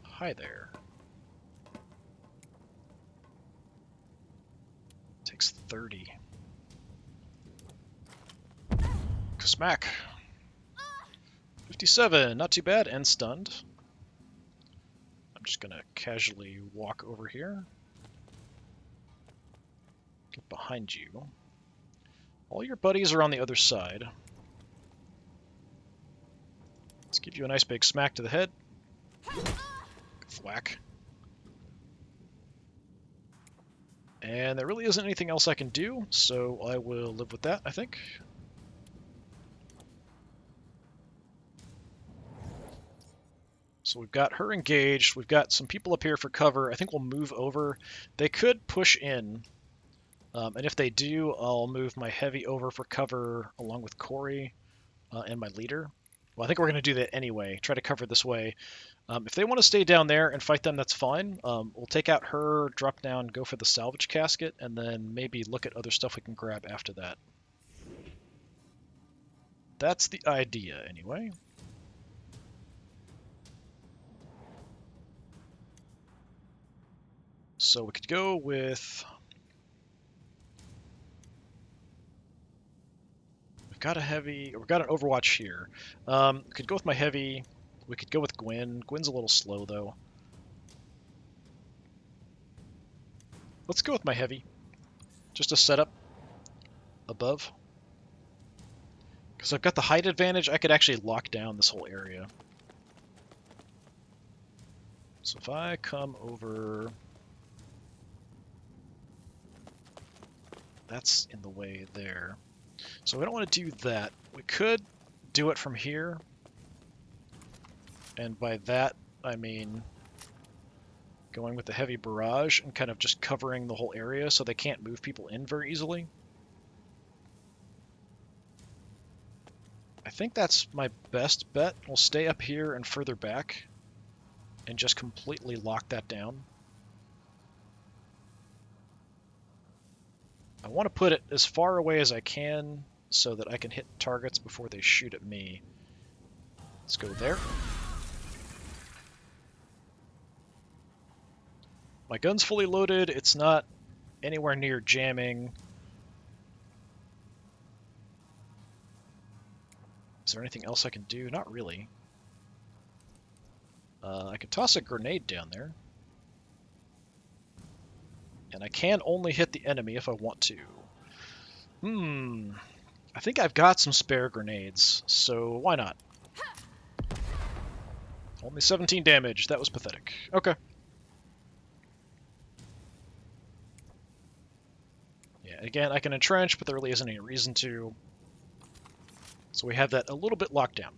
Hi there. Takes 30. Smack. 57, not too bad, and stunned. I'm just gonna casually walk over here. Get behind you. All your buddies are on the other side. Let's give you a nice big smack to the head. Thwack. And there really isn't anything else I can do, so I will live with that, I think. So we've got her engaged. We've got some people up here for cover. I think we'll move over. They could push in And if they do, I'll move my heavy over for cover along with Corey and my leader. Well, I think we're going to do that anyway. Try to cover this way. If they want to stay down there and fight them, that's fine. We'll take out her, drop down, go for the salvage casket, and then maybe look at other stuff we can grab after that. That's the idea, anyway. So we could go with... We've got a heavy... We've got an Overwatch here. We could go with my heavy. We could go with Gwen. Gwen's a little slow, though. Let's go with my heavy. Just to set up above. Because I've got the height advantage, I could actually lock down this whole area. So if I come over... That's in the way there. So we don't want to do that. We could do it from here. And by that, I mean going with the heavy barrage and kind of just covering the whole area so they can't move people in very easily. I think that's my best bet. We'll stay up here and further back and just completely lock that down. I want to put it as far away as I can so that I can hit targets before they shoot at me. Let's go there. My gun's fully loaded. It's not anywhere near jamming. Is there anything else I can do? Not really. I could toss a grenade down there. And I can only hit the enemy if I want to. I think I've got some spare grenades, so why not? Only 17 damage. That was pathetic. Okay. Yeah, again, I can entrench, but there really isn't any reason to. So we have that a little bit locked down.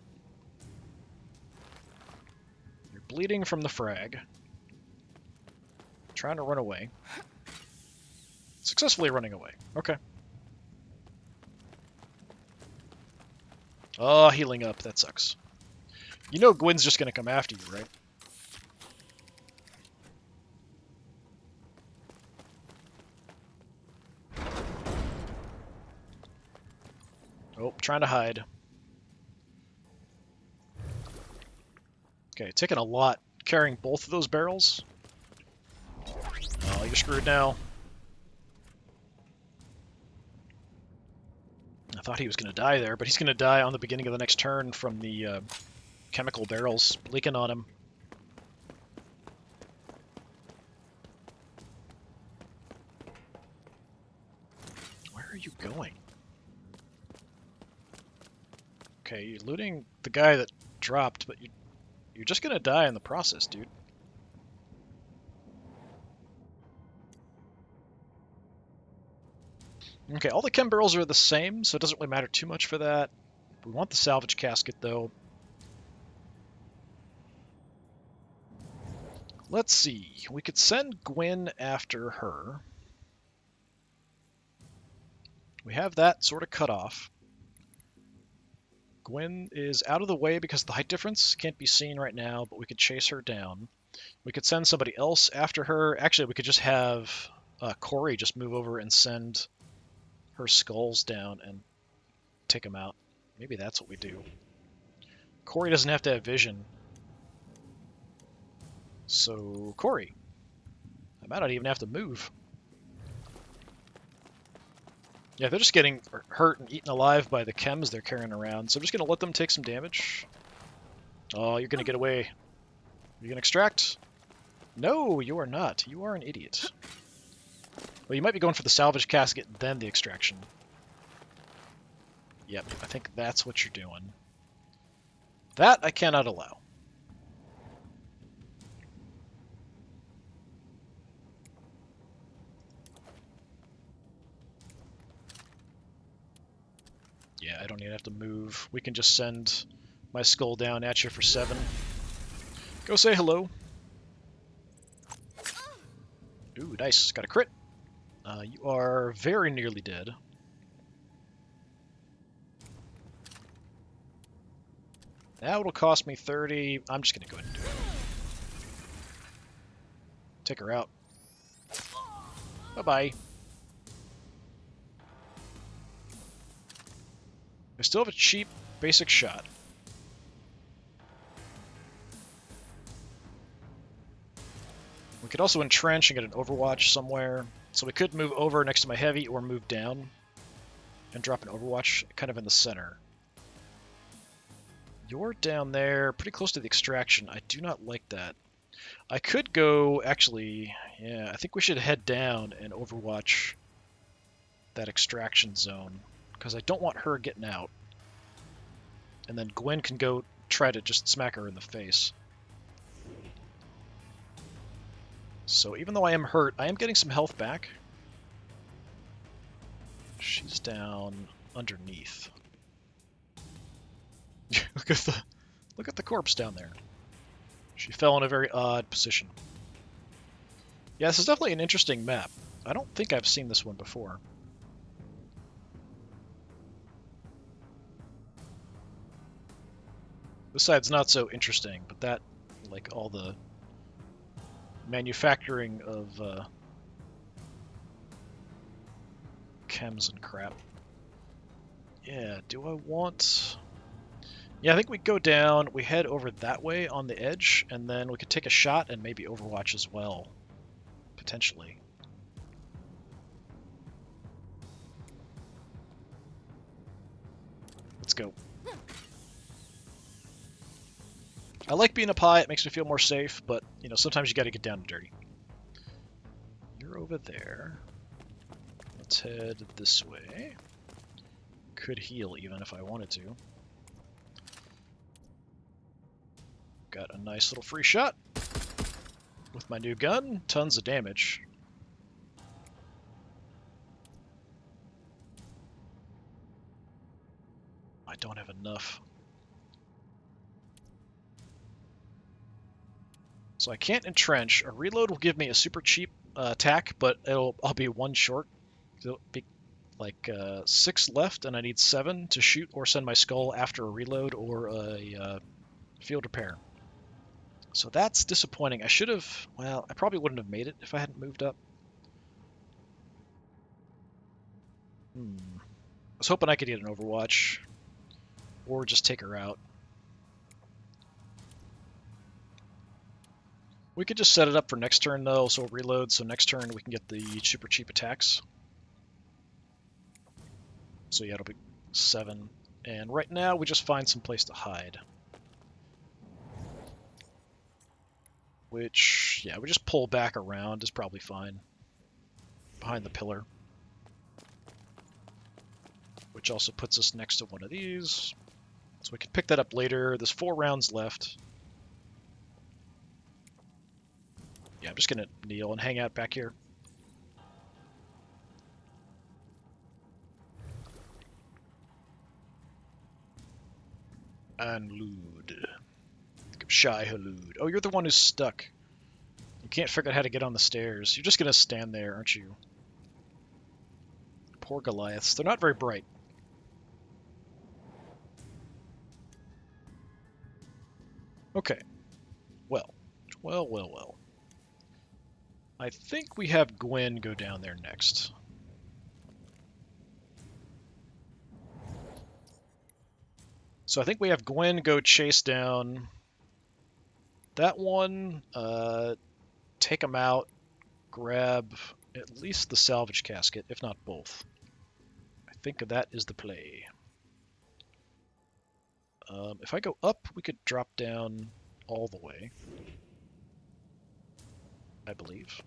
You're bleeding from the frag. Trying to run away. Successfully running away. Okay. Oh, healing up. That sucks. You know Gwen's just going to come after you, right? Oh, trying to hide. Okay, taking a lot carrying both of those barrels. Oh, you're screwed now. I thought he was going to die there, but he's going to die on the beginning of the next turn from the chemical barrels leaking on him. Where are you going? Okay, you're looting the guy that dropped, but you're just going to die in the process, dude. Okay, all the chem barrels are the same, so it doesn't really matter too much for that. We want the salvage casket, though. Let's see. We could send Gwen after her. We have that sort of cut off. Gwen is out of the way because of the height difference. Can't be seen right now, but we could chase her down. We could send somebody else after her. Actually, we could just have Corey just move over and send her skulls down and take them out. Maybe that's what we do. Corey doesn't have to have vision. So, Corey. I might not even have to move. Yeah, they're just getting hurt and eaten alive by the chems they're carrying around, so I'm just going to let them take some damage. Oh, you're going to get away. Are you going to extract? No, you are not. You are an idiot. Well, you might be going for the salvage casket, then the extraction. Yep, I think that's what you're doing. That I cannot allow. Yeah, I don't even have to move. We can just send my skull down at you for 7. Go say hello. Ooh, nice. Got a crit. You are very nearly dead. Now it'll cost me 30. I'm just going to go ahead and do it. Take her out. Bye-bye. I still have a cheap, basic shot. We could also entrench and get an Overwatch somewhere. So we could move over next to my heavy or move down and drop an Overwatch kind of in the center. You're down there, pretty close to the extraction. I do not like that. I could go, actually, yeah, I think we should head down and Overwatch that extraction zone, because I don't want her getting out. And then Gwen can go try to just smack her in the face. So even though I am hurt, I am getting some health back. She's down underneath. Look at the corpse down there. She fell in a very odd position. Yeah, this is definitely an interesting map. I don't think I've seen this one before. This side's not so interesting, but that, like all the manufacturing of chems and crap. Yeah, do I want... Yeah, I think we go down, we head over that way on the edge, and then we could take a shot and maybe Overwatch as well. Potentially. Let's go. I like being up high, it makes me feel more safe, but, you know, sometimes you gotta get down and dirty. You're over there. Let's head this way. Could heal even if I wanted to. Got a nice little free shot with my new gun. Tons of damage. I don't have enough. So I can't entrench. A reload will give me a super cheap attack, but I'll be one short. It'll be like 6 left, and I need 7 to shoot or send my skull after a reload or a field repair. So that's disappointing. I should have... Well, I probably wouldn't have made it if I hadn't moved up. I was hoping I could get an Overwatch. Or just take her out. We could just set it up for next turn, though, so reload, so next turn we can get the super cheap attacks. So yeah, it'll be 7. And right now, we just find some place to hide. Which, yeah, we just pull back around is probably fine. Behind the pillar. Which also puts us next to one of these. So we can pick that up later. There's 4 rounds left. Yeah, I'm just going to kneel and hang out back here. Unload. Shy Halud. Oh, you're the one who's stuck. You can't figure out how to get on the stairs. You're just going to stand there, aren't you? Poor Goliaths. They're not very bright. Okay. Well. I think we have Gwen go down there next. So I think we have Gwen go chase down that one, take him out, grab at least the salvage casket, if not both. I think that is the play. If I go up, we could drop down all the way. I believe.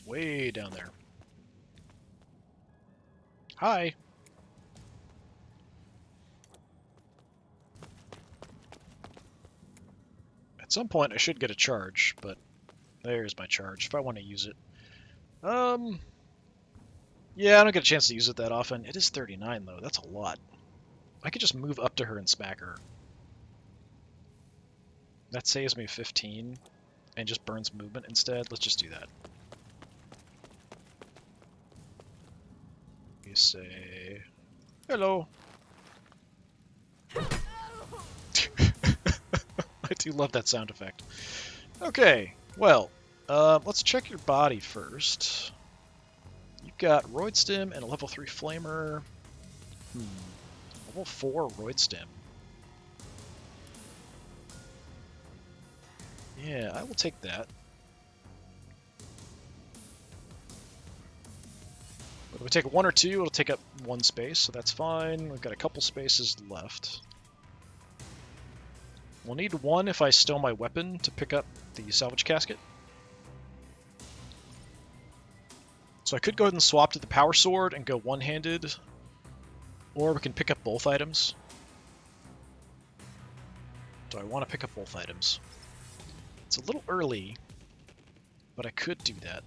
Way down there. Hi! At some point I should get a charge, but there's my charge if I want to use it. Yeah, I don't get a chance to use it that often. It is 39 though, that's a lot. I could just move up to her and smack her. That saves me 15 and just burns movement instead. Let's just do that. We say hello. I do love that sound effect. Okay, well, let's check your body first. You've got Roid Stim and a level 3 Flamer. Level 4 Roid Stim. Yeah, I will take that. But if we take 1 or 2, it'll take up 1 space, so that's fine. We've got a couple spaces left. We'll need 1 if I stow my weapon to pick up the salvage casket. So I could go ahead and swap to the power sword and go one-handed, or we can pick up both items. Do I want to pick up both items? It's a little early, but I could do that.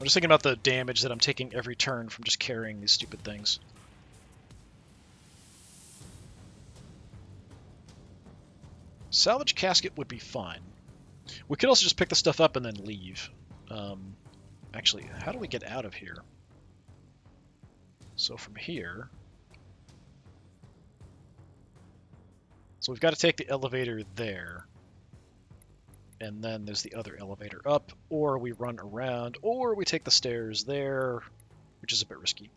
I'm just thinking about the damage that I'm taking every turn from just carrying these stupid things. Salvage casket would be fine. We could also just pick the stuff up and then leave. Actually, how do we get out of here? So from here... So we've got to take the elevator there. And then there's the other elevator up, or we run around, or we take the stairs there, which is a bit risky.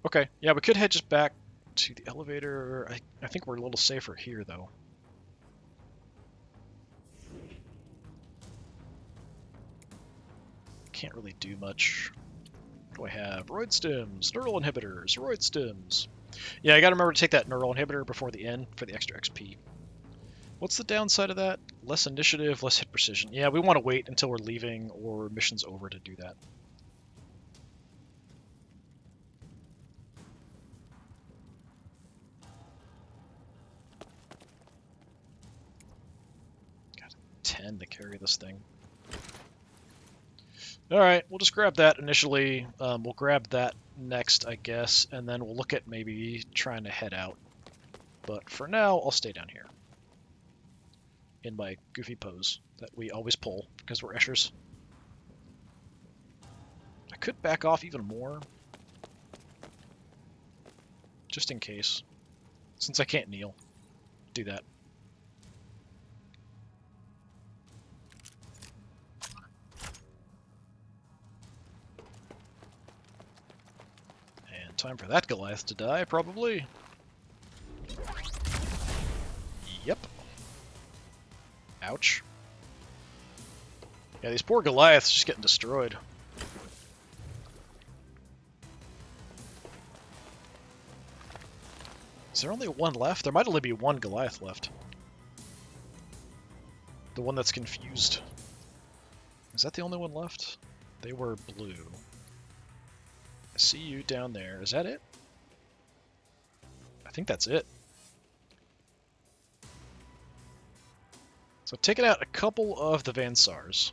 Okay, yeah, we could head just back to the elevator. I think we're a little safer here, though. Can't really do much. What do I have? Roid Stims, Neural Inhibitors, Roid Stims. Yeah, I gotta remember to take that Neural Inhibitor before the end for the extra XP. What's the downside of that? Less initiative, less hit precision. Yeah, we want to wait until we're leaving or mission's over to do that. Got 10 to carry this thing. Alright, we'll just grab that initially. We'll grab that next, I guess, and then we'll look at maybe trying to head out. But for now, I'll stay down here. In my goofy pose that we always pull because we're Eschers. I could back off even more. Just in case. Since I can't kneel. Do that. And time for that Goliath to die, probably. Yep. Ouch. Yeah, these poor Goliaths just getting destroyed. Is there only one left? There might only be one Goliath left. The one that's confused. Is that the only one left? They were blue. I see you down there. Is that it? I think that's it. So I've taken out a couple of the Vansars.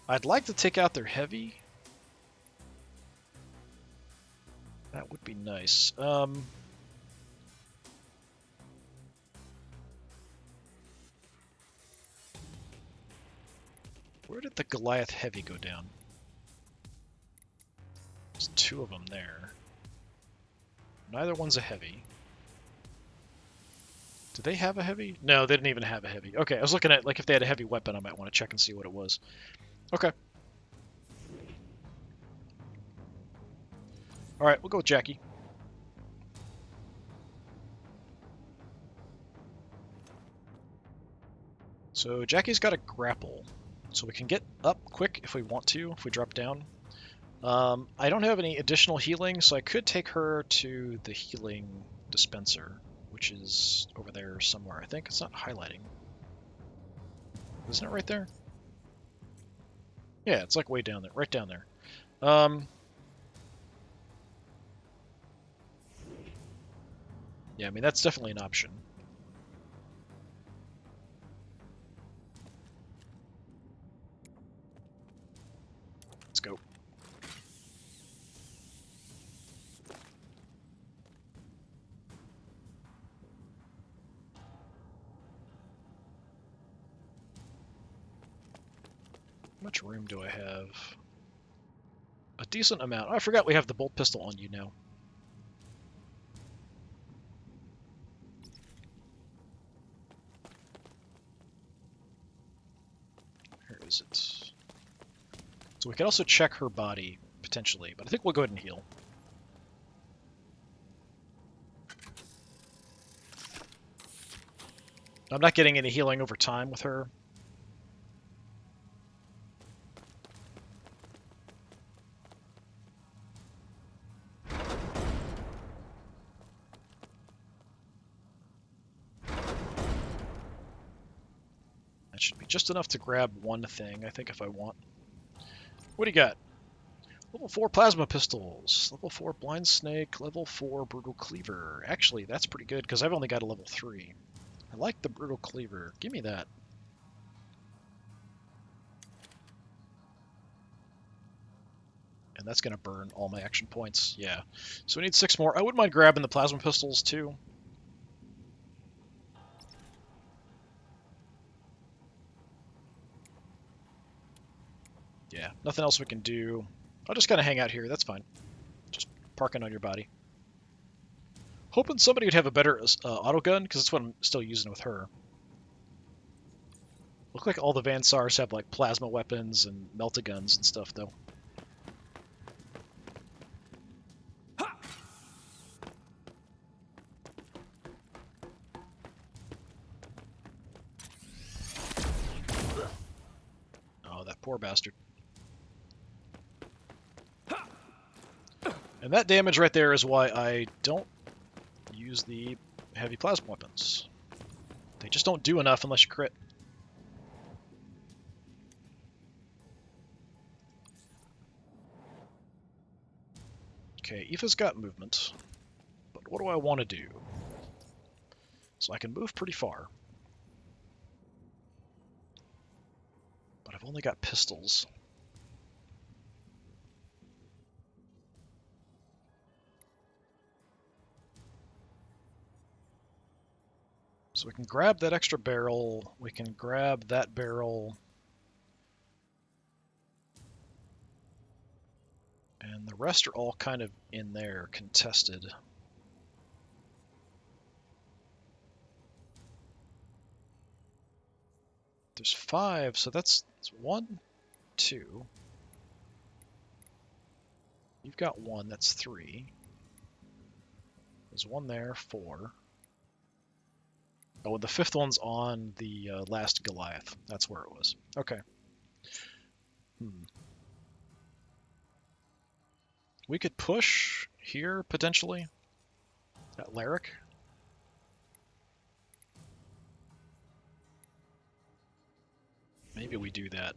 I'd like to take out their heavy. That would be nice. Where did the Goliath heavy go down? There's 2 of them there. Neither one's a heavy. Did they have a heavy? No, they didn't even have a heavy. Okay, I was looking at, like, if they had a heavy weapon, I might want to check and see what it was. Okay. Alright, we'll go with Jackie. So Jackie's got a grapple. So we can get up quick if we want to, if we drop down. I don't have any additional healing, so I could take her to the healing dispenser, which is over there somewhere. I think it's not highlighting. Isn't it right there? Yeah, it's like way down there, right down there. Yeah, I mean, that's definitely an option. Let's go. How much room do I have? A decent amount. Oh, I forgot we have the bolt pistol on you now. Where is it? So we can also check her body, potentially, but I think we'll go ahead and heal. I'm not getting any healing over time with her. That should be just enough to grab one thing, I think, if I want. What do you got? Level 4 plasma pistols, level 4 blind snake, level 4 brutal cleaver. Actually, that's pretty good because I've only got a level 3. I like the brutal cleaver. Give me that. And that's going to burn all my action points. Yeah. So we need 6 more. I wouldn't mind grabbing the plasma pistols too. Yeah, nothing else we can do. I'll just kind of hang out here. That's fine. Just parking on your body. Hoping somebody would have a better auto gun, because that's what I'm still using with her. Look like all the Vansars have like plasma weapons and melta-guns and stuff, though. Oh, that poor bastard. And that damage right there is why I don't use the heavy plasma weapons. They just don't do enough unless you crit. Okay, Aoife's got movement, but what do I want to do? So I can move pretty far. But I've only got pistols. So we can grab that extra barrel, we can grab that barrel, and the rest are all kind of in there, contested. There's 5, so that's 1, 2. You've got 1, that's 3. There's 1 there, 4. Oh, and the 5th one's on the last Goliath. That's where it was. Okay. We could push here, potentially, at Lyric. Maybe we do that.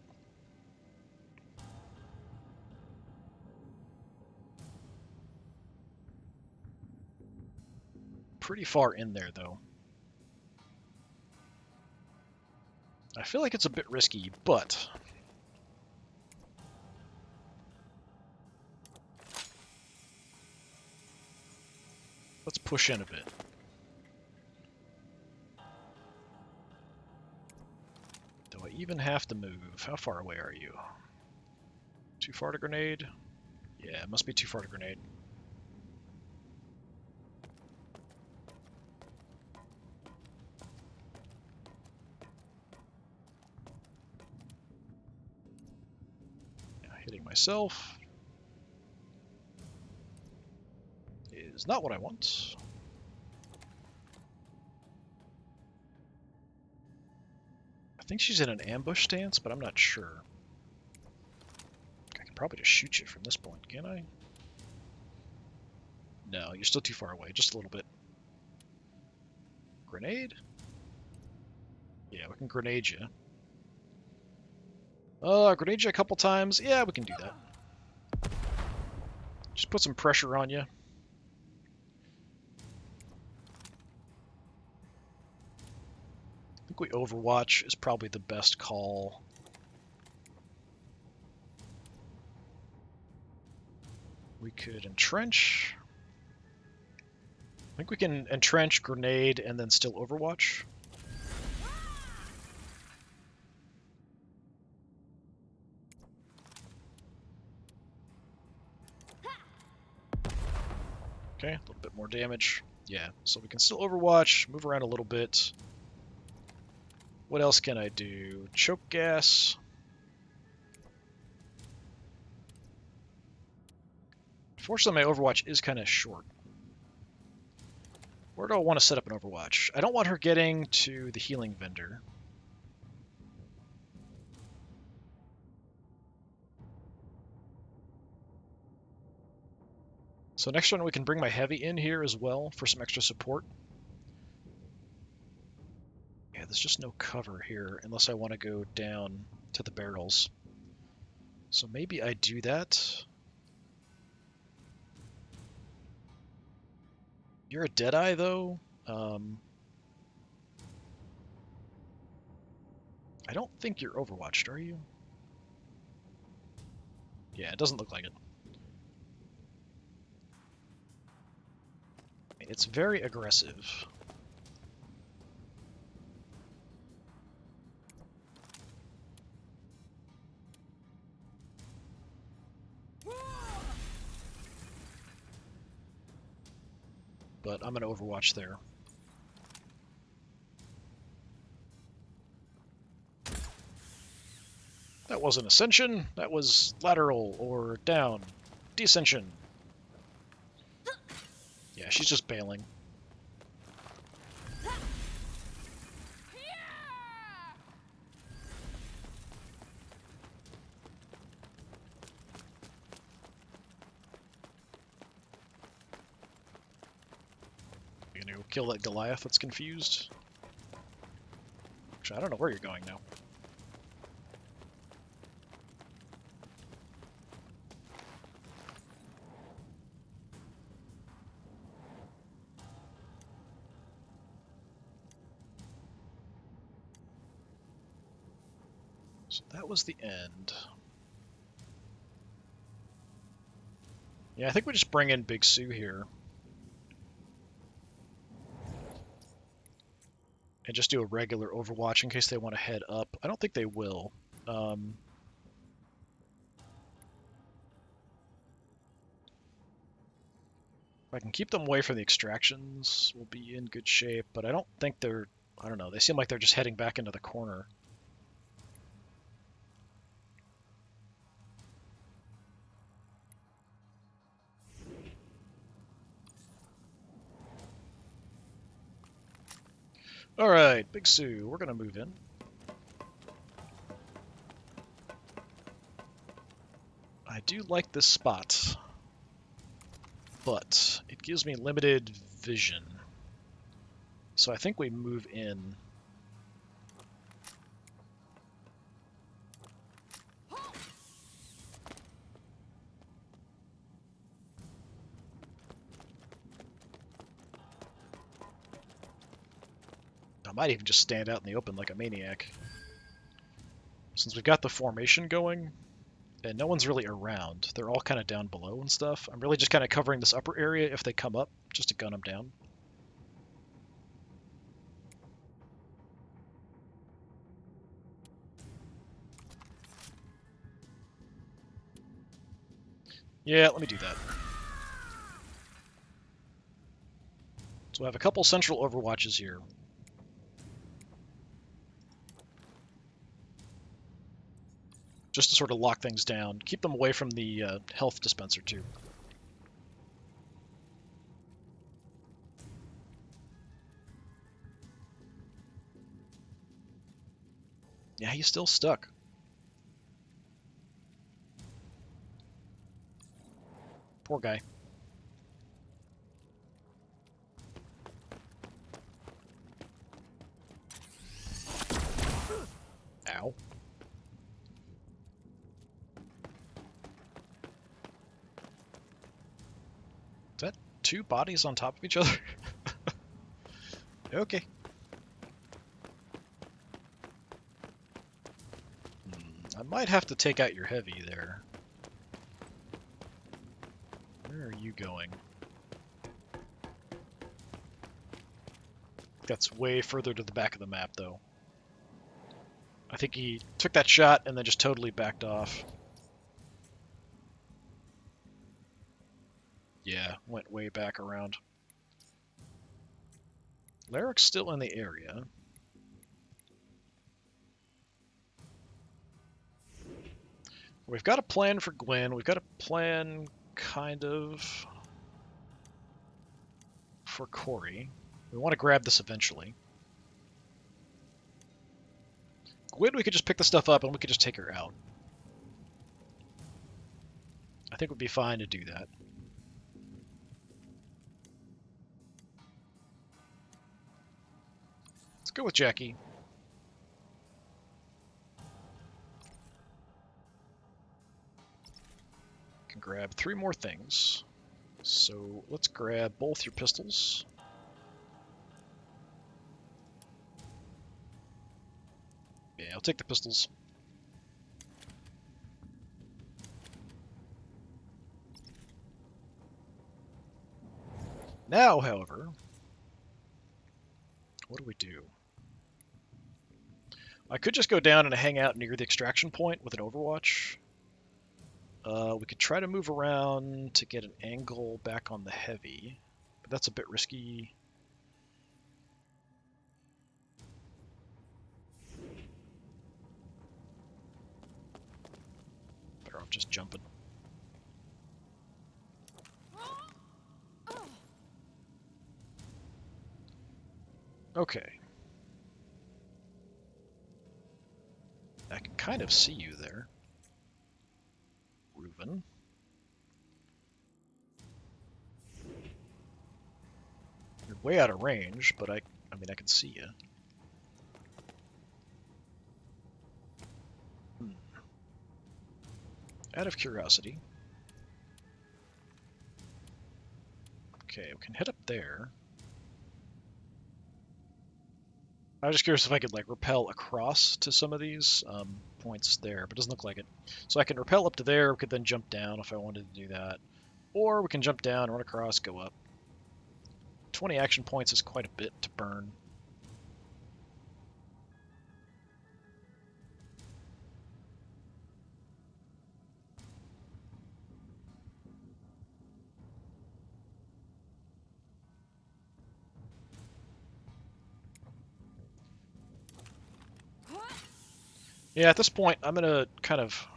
Pretty far in there, though. I feel like it's a bit risky, but... let's push in a bit. Do I even have to move? How far away are you? Too far to grenade? Yeah, it must be too far to grenade. Yeah, hitting myself is not what I want. I think she's in an ambush stance, but I'm not sure. I can probably just shoot you from this point, can I? No, you're still too far away, just a little bit. Grenade? Yeah, we can grenade you. Grenade you a couple times? Yeah, we can do that. Just put some pressure on you. I think we Overwatch is probably the best call. We could entrench. I think we can entrench, grenade, and then still Overwatch. Okay, a little bit more damage. Yeah, so we can still Overwatch, move around a little bit. What else can I do? Choke gas. Fortunately, my Overwatch is kind of short. Where do I want to set up an Overwatch? I don't want her getting to the healing vendor. So next turn we can bring my heavy in here as well for some extra support. Yeah, there's just no cover here unless I want to go down to the barrels. So maybe I do that. You're a Deadeye, though. I don't think you're Overwatched, are you? Yeah, it doesn't look like it. It's very aggressive. But I'm going to Overwatch there. That wasn't Ascension, that was lateral or down. Descension. Yeah, she's just bailing. You gonna go kill that Goliath that's confused? Actually, I don't know where you're going now. So that was the end. Yeah, I think we just bring in Big Sue here. And just do a regular Overwatch in case they want to head up. I don't think they will. If I can keep them away from the extractions, we'll be in good shape. But I don't think they're... I don't know. They seem like they're just heading back into the corner. Alright, Big Sue, we're going to move in. I do like this spot, but it gives me limited vision. So I think we move in. I might even just stand out in the open like a maniac. Since we've got the formation going, and no one's really around, they're all kind of down below and stuff, I'm really just kind of covering this upper area if they come up, just to gun them down. Yeah, let me do that. So I have a couple central Overwatches here. Just to sort of lock things down. Keep them away from the health dispenser, too. Yeah, he's still stuck. Poor guy. Ow. Is that two bodies on top of each other? Okay. I might have to take out your heavy there. Where are you going? That's way further to the back of the map, though. I think he took that shot and then just totally backed off. Yeah, went way back around. Larrick's still in the area. We've got a plan for Gwen. We've got a plan, kind of, for Corey. We want to grab this eventually. Gwen, we could just pick the stuff up and we could just take her out. I think it would be fine to do that. Let's go with Jackie. Can grab 3 more things. So let's grab both your pistols. Yeah, I'll take the pistols. Now, however, what do we do? I could just go down and hang out near the extraction point with an Overwatch. We could try to move around to get an angle back on the heavy, but that's a bit risky. Better off just jumping. Okay. I can kind of see you there, Reuben. You're way out of range, but I mean, I can see you. Out of curiosity. Okay, we can head up there. I was just curious if I could like rappel across to some of these points there, but it doesn't look like it. So I can rappel up to there, we could then jump down if I wanted to do that. Or we can jump down, run across, go up. 20 action points is quite a bit to burn. Yeah, at this point, I'm going to kind of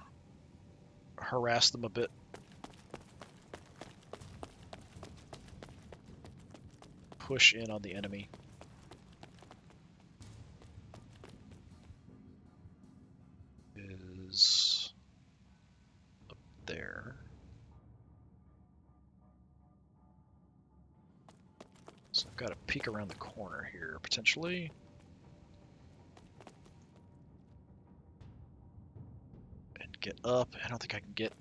harass them a bit. Push in on the enemy. Is up there. So I've got to peek around the corner here, potentially. And get up. I don't think I can get...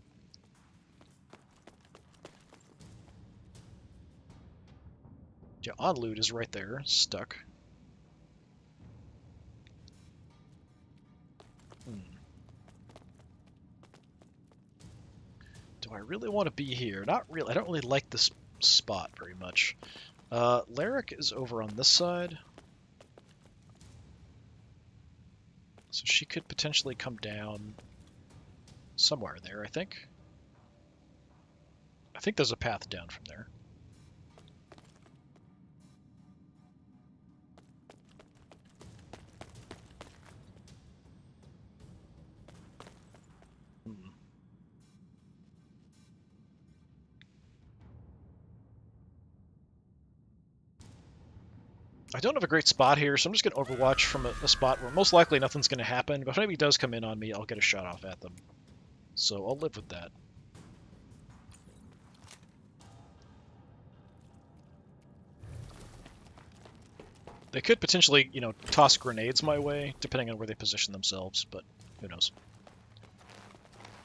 Yeah, Onloot is right there, stuck. Do I really want to be here? Not really. I don't really like this spot very much. Larrick is over on this side. So she could potentially come down somewhere there, I think. I think there's a path down from there. I don't have a great spot here, so I'm just going to Overwatch from a spot where most likely nothing's going to happen, but if anybody does come in on me, I'll get a shot off at them. So I'll live with that. They could potentially, you know, toss grenades my way, depending on where they position themselves, but who knows.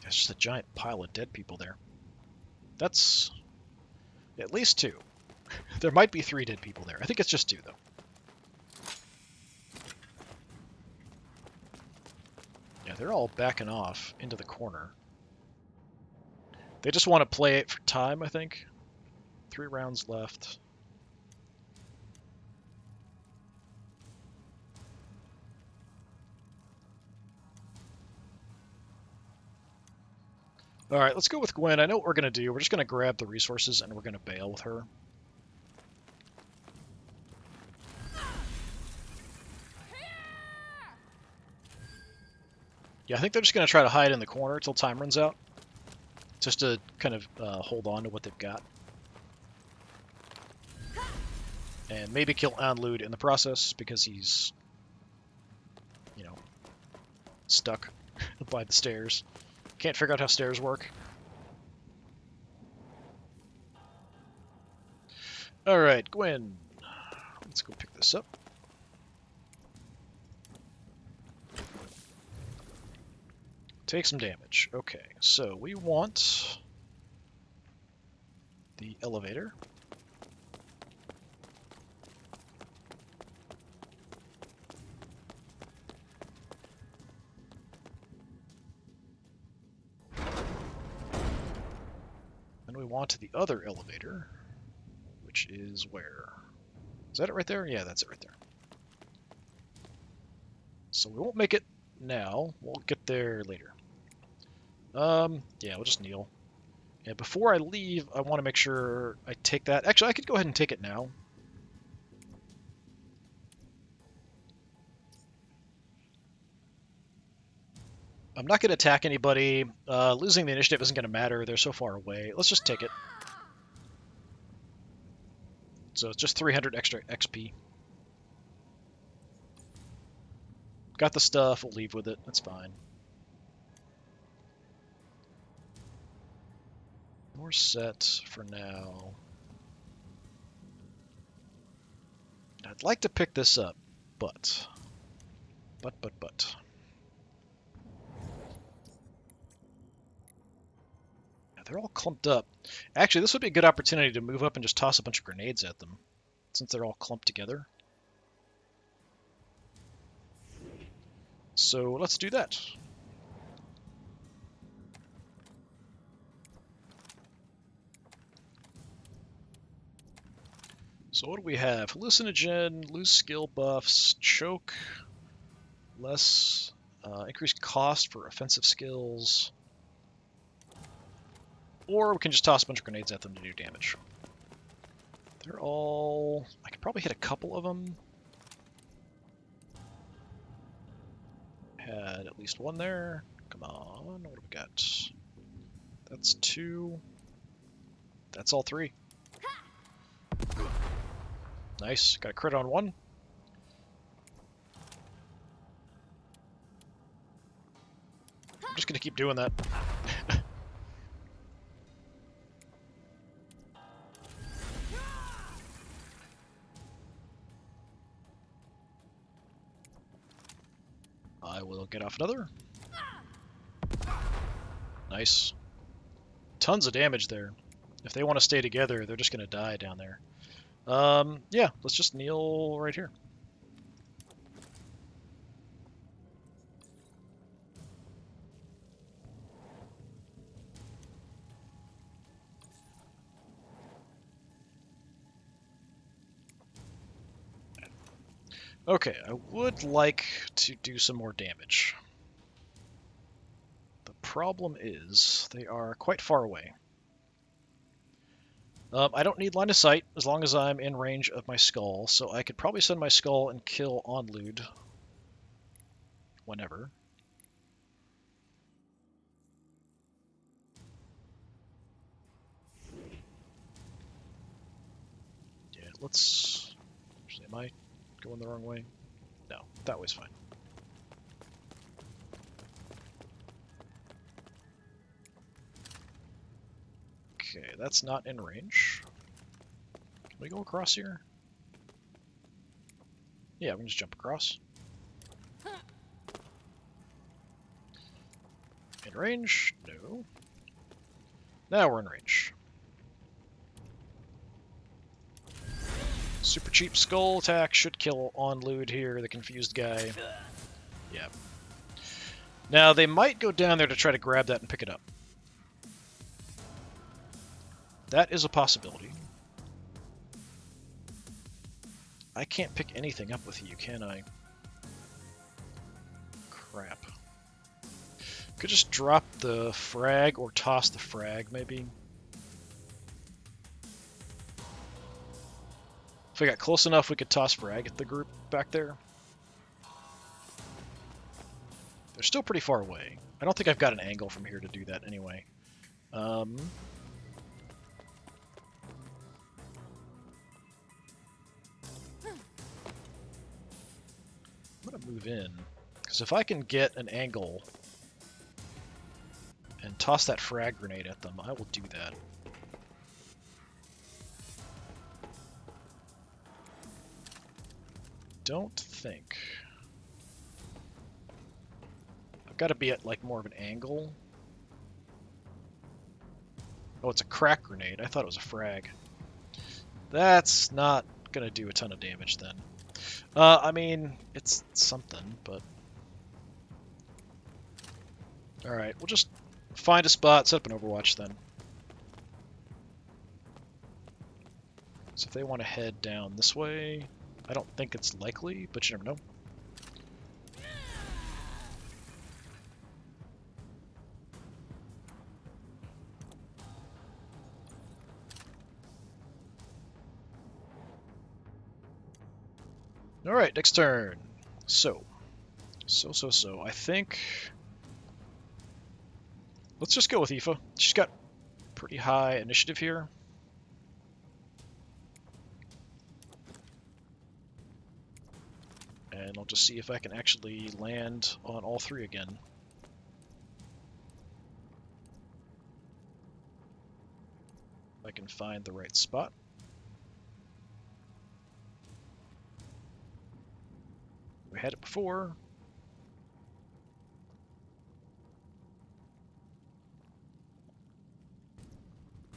There's just a giant pile of dead people there. That's at least 2. There might be 3 dead people there. I think it's just 2, though. Yeah, they're all backing off into the corner. They just want to play it for time, I think. 3 rounds left. All right, let's go with Gwen. I know what we're going to do. We're just going to grab the resources and we're going to bail with her. Yeah, I think they're just going to try to hide in the corner until time runs out. Just to kind of hold on to what they've got. And maybe kill Anlud in the process because he's, you know, stuck by the stairs. Can't figure out how stairs work. Alright, Gwen. Let's go pick this up. Take some damage. Okay, so we want the elevator. And we want the other elevator, which is where? Is that it right there? Yeah, that's it right there. So we won't make it now. We'll get there later. Yeah, we'll just kneel. And before I leave, I want to make sure I take that. Actually, I could go ahead and take it now. I'm not going to attack anybody. Losing the initiative isn't going to matter. They're so far away. Let's just take it. So it's just 300 extra XP. Got the stuff. We'll leave with it. That's fine. We're set for now. I'd like to pick this up, but. They're all clumped up. Actually, this would be a good opportunity to move up and just toss a bunch of grenades at them, since they're all clumped together. So let's do that. So what do we have? Hallucinogen, lose skill buffs, choke, less increased cost for offensive skills. Or we can just toss a bunch of grenades at them to do damage. They're all... I could probably hit a couple of them. Had at least one there. Come on, what do we got? That's 2. That's all 3. Nice, got a crit on 1. I'm just gonna keep doing that. I will get off another. Nice. Tons of damage there. If they want to stay together, they're just going to die down there. Yeah, let's just kneel right here. Okay, I would like to do some more damage. The problem is they are quite far away. I don't need line of sight as long as I'm in range of my skull, so I could probably send my skull and kill Onlud whenever. Yeah, let's... Actually, am I going the wrong way? No, that way's fine. Okay, that's not in range. Can we go across here? Yeah, we can just jump across. In range? No. Now we're in range. Super cheap skull attack should kill Onlud here, the confused guy. Yeah. Now, they might go down there to try to grab that and pick it up. That is a possibility. I can't pick anything up with you, can I? Crap. Could just drop the frag or toss the frag, maybe. If we got close enough, we could toss frag at the group back there. They're still pretty far away. I don't think I've got an angle from here to do that anyway. I'm going to move in, because if I can get an angle and toss that frag grenade at them, I will do that. Don't think. I've got to be at like more of an angle. Oh, it's a crack grenade. I thought it was a frag. That's not going to do a ton of damage then. I mean, it's something, but... Alright, we'll just find a spot, set up an Overwatch then. So if they want to head down this way, I don't think it's likely, but you never know. Alright, next turn. So. I think... Let's just go with Aoife. She's got pretty high initiative here. And I'll just see if I can actually land on all three again. If I can find the right spot. We had it before.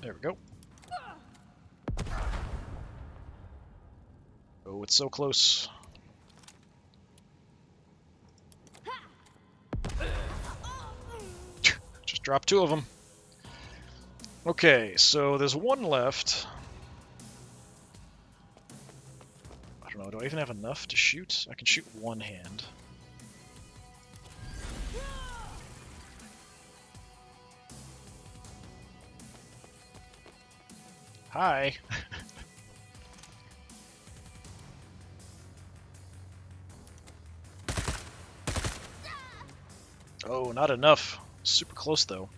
There we go. Oh, it's so close. Just dropped two of them. Okay, so there's one left. I don't know, do I even have enough to shoot? I can shoot one hand. Hi. Oh, not enough. Super close, though.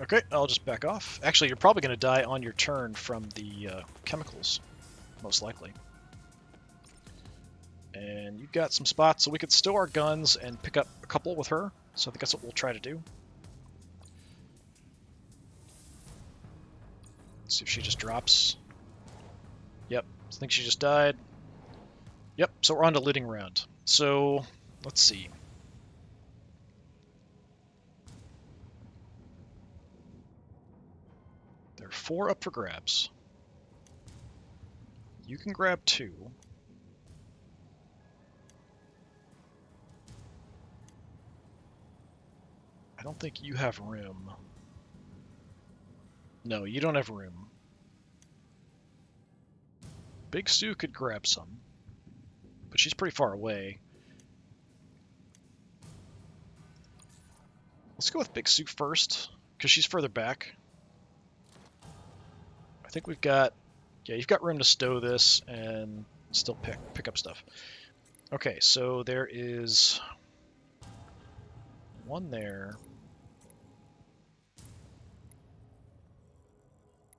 Okay, I'll just back off. Actually, you're probably going to die on your turn from the chemicals, most likely. And you've got some spots, so we could stow our guns and pick up a couple with her. So I think that's what we'll try to do. Let's see if she just drops. Yep, I think she just died. Yep, so we're on to looting round. So, let's see. There are 4 up for grabs. You can grab 2. I don't think you have room. No, you don't have room. Big Sue could grab some, but she's pretty far away. Let's go with Big Sue first, because she's further back. I think we've got... Yeah, you've got room to stow this and still pick up stuff. Okay, so there is... one there.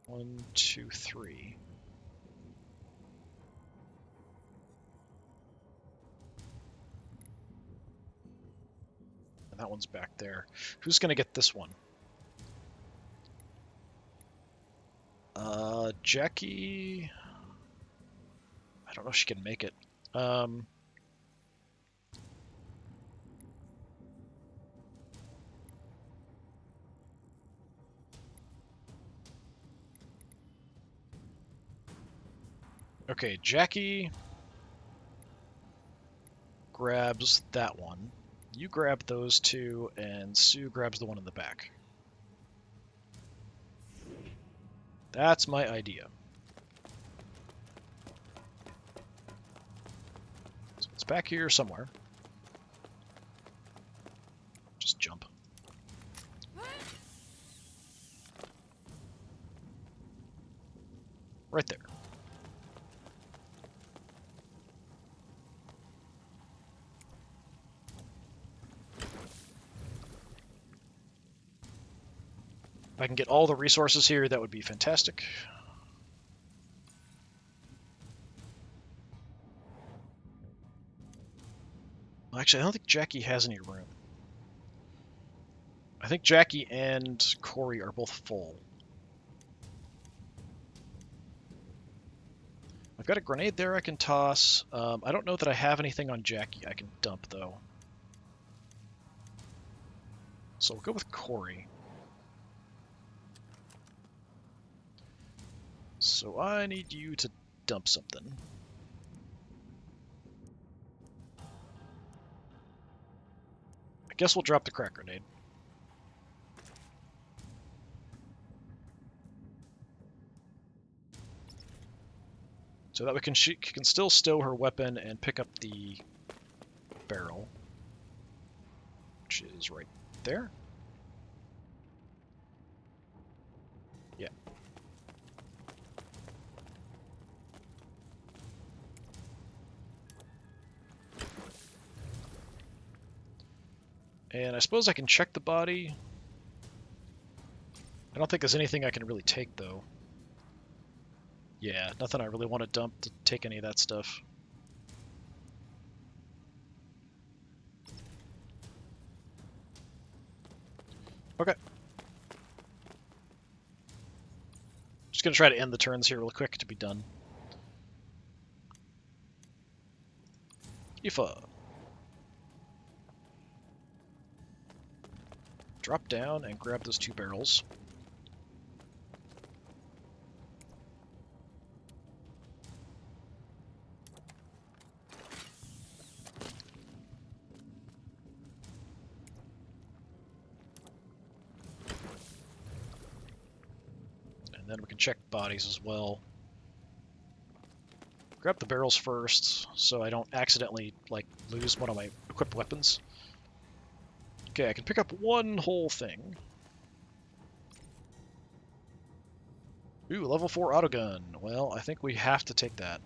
1, 2, 3. And that one's back there. Who's going to get this one? Jackie... I don't know if she can make it. Okay, Jackie grabs that one. You grab those 2, and Sue grabs the one in the back. That's my idea. So it's back here somewhere. Just jump. Right there. If I can get all the resources here, that would be fantastic. Actually, I don't think Jackie has any room. I think Jackie and Corey are both full. I've got a grenade there I can toss. I don't know that I have anything on Jackie I can dump, though. So we'll go with Corey. So I need you to dump something. I guess we'll drop the crack grenade. So that she can still stow her weapon and pick up the barrel, which is right there. Yeah. And I suppose I can check the body. I don't think there's anything I can really take, though. Yeah, nothing I really want to dump to take any of that stuff. Okay. Just gonna try to end the turns here real quick to be done. Ifa. Drop down and grab those 2 barrels. And then we can check bodies as well. Grab the barrels first, so I don't accidentally, like, lose one of my equipped weapons. Okay, I can pick up one whole thing. Ooh, level 4 autogun. Well, I think we have to take that.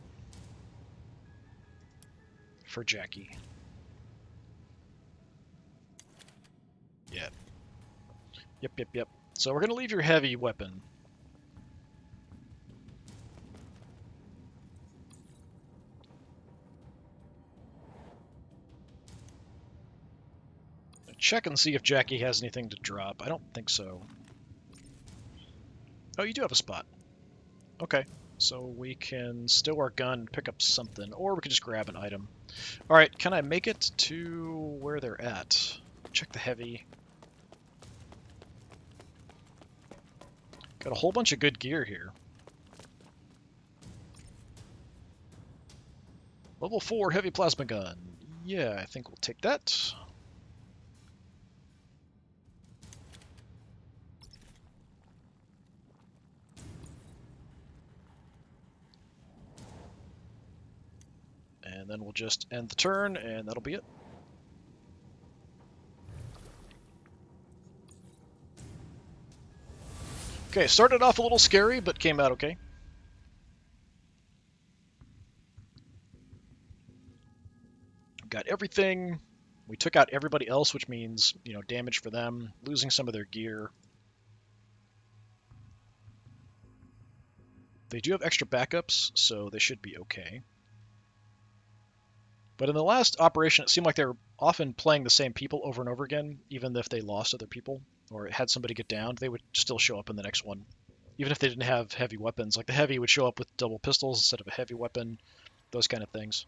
For Jackie. Yeah. Yep. So we're going to leave your heavy weapon. Check and see if Jackie has anything to drop. I don't think so. Oh, you do have a spot. Okay, so we can stow our gun, pick up something, or we can just grab an item. Alright, can I make it to where they're at? Check the heavy. Got a whole bunch of good gear here. Level 4 heavy plasma gun. Yeah, I think we'll take that. And then we'll just end the turn, and that'll be it. Okay, started off a little scary, but came out okay. Got everything. We took out everybody else, which means, you know, damage for them, losing some of their gear. They do have extra backups, so they should be okay. But in the last operation, it seemed like they were often playing the same people over and over again, even if they lost other people or had somebody get downed, they would still show up in the next one. Even if they didn't have heavy weapons. Like the heavy would show up with double pistols instead of a heavy weapon, those kind of things.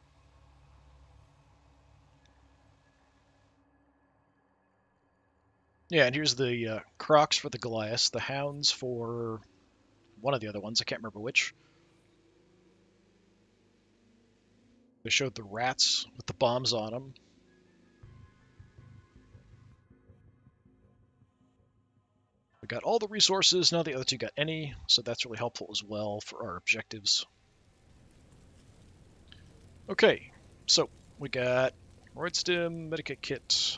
Yeah, and here's the Crocs for the Goliaths, the Hounds for one of the other ones, I can't remember which. They showed the rats with the bombs on them. We got all the resources, none of the other two got any, so that's really helpful as well for our objectives. Okay, so we got Roid Stim, Medikit Kit.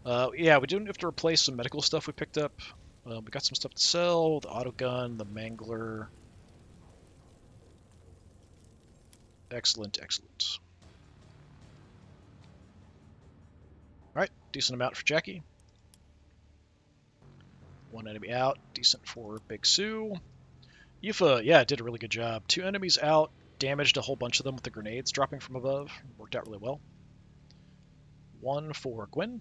Yeah, we do have to replace some medical stuff we picked up. We got some stuff to sell, the autogun, the mangler. Excellent, excellent. Alright, decent amount for Jackie. One enemy out, decent for Big Sue. Yufa, yeah, did a really good job. 2 enemies out, damaged a whole bunch of them with the grenades dropping from above. Worked out really well. 1 for Gwen.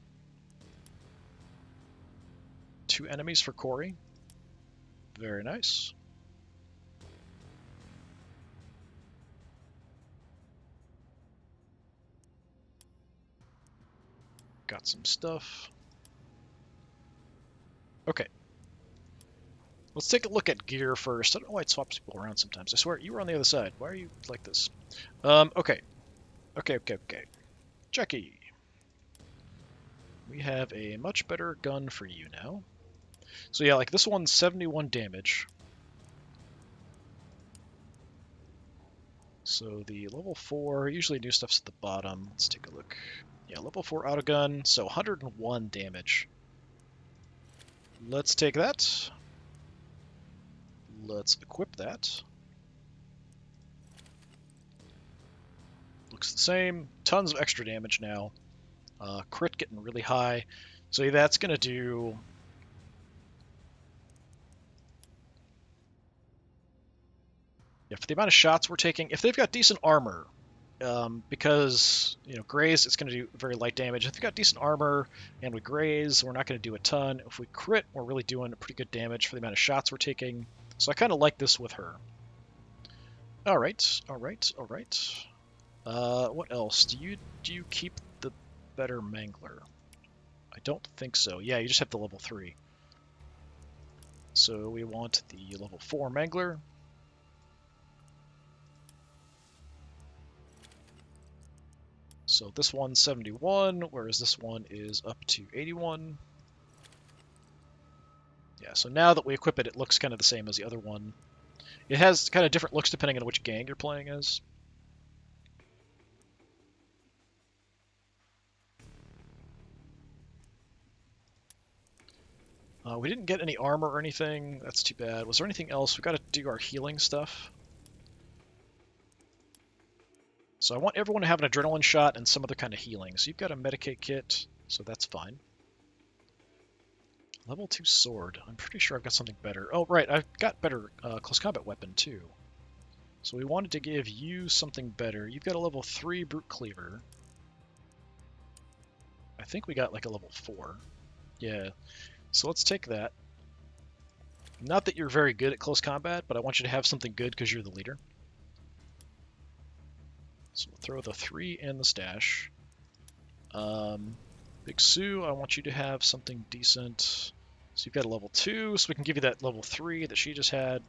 2 enemies for Corey. Very nice. Got some stuff. Okay. Let's take a look at gear first. I don't know why it swaps people around sometimes. I swear, you were on the other side. Why are you like this? Okay. Okay. Jackie. We have a much better gun for you now. So yeah, like this one's 71 damage. So the level 4, usually new stuff's at the bottom. Let's take a look. Yeah, level 4 autogun, so 101 damage. Let's take that. Let's equip that. Looks the same. Tons of extra damage now. Crit getting really high. So that's going to do... Yeah, for the amount of shots we're taking, if they've got decent armor, because, you know, graze, it's going to do very light damage. If they've got decent armor and we graze, we're not going to do a ton. If we crit, we're really doing pretty good damage for the amount of shots we're taking. So I kind of like this with her. All right. What else? Do you keep the better mangler? I don't think so. Yeah, you just have the level 3. So we want the level 4 mangler. So this one's 71, whereas this one is up to 81. Yeah, so now that we equip it, it looks kind of the same as the other one. It has kind of different looks depending on which gang you're playing as. We didn't get any armor or anything. That's too bad. Was there anything else? We've got to do our healing stuff. So I want everyone to have an adrenaline shot and some other kind of healing. So you've got a Medicaid kit, so that's fine. Level 2 sword. I'm pretty sure I've got something better. Oh, right, I've got better close combat weapon, too. So we wanted to give you something better. You've got a level 3 brute cleaver. I think we got like a level 4. Yeah, so let's take that. Not that you're very good at close combat, but I want you to have something good because you're the leader. So we'll throw the 3 in the stash. Big Sue, I want you to have something decent. So you've got a level 2, so we can give you that level 3 that she just had.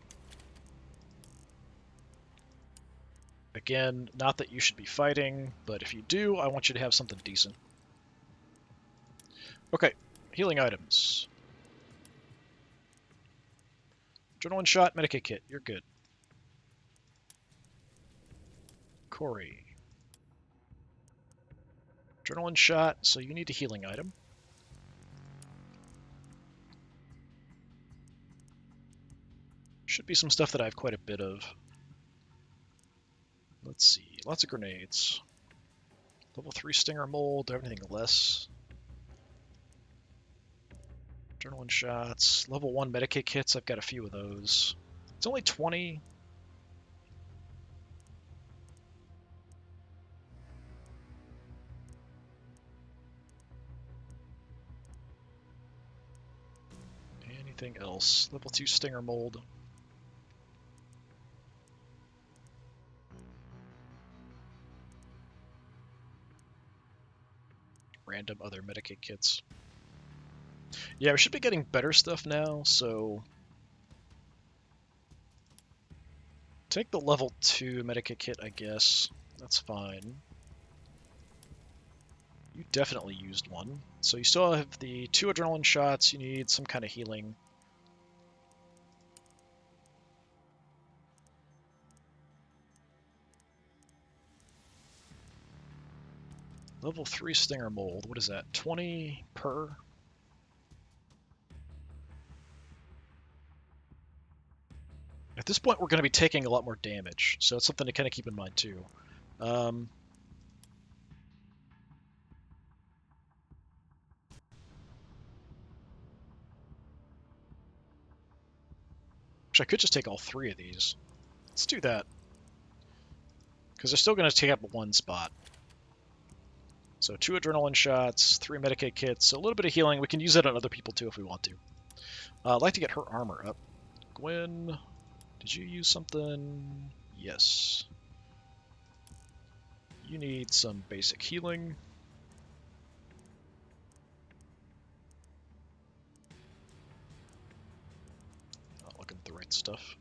Again, not that you should be fighting, but if you do, I want you to have something decent. Okay, healing items. Adrenaline shot, Medicaid kit, you're good. Corey. Adrenaline shot, so you need a healing item. Should be some stuff that I have quite a bit of. Let's see, lots of grenades. Level 3 Stinger Mold, do I have anything less? Adrenaline shots. Level 1 Medicaid kits, I've got a few of those. It's only 20. Anything else? Level 2 Stinger Mold. Random other Medicaid kits. Yeah, we should be getting better stuff now, so... Take the level 2 Medicaid kit, I guess. That's fine. You definitely used one. So you still have the 2 adrenaline shots. You need some kind of healing. Level 3 Stinger Mold. What is that? 20 per? At this point, we're going to be taking a lot more damage, so it's something to kind of keep in mind, too. Which I could just take all 3 of these. Let's do that. Because they're still going to take up 1 spot. So 2 adrenaline shots, 3 Medicaid kits, so a little bit of healing. We can use that on other people, too, if we want to. I'd like to get her armor up. Gwen, did you use something? Yes. You need some basic healing. Not looking at the right stuff.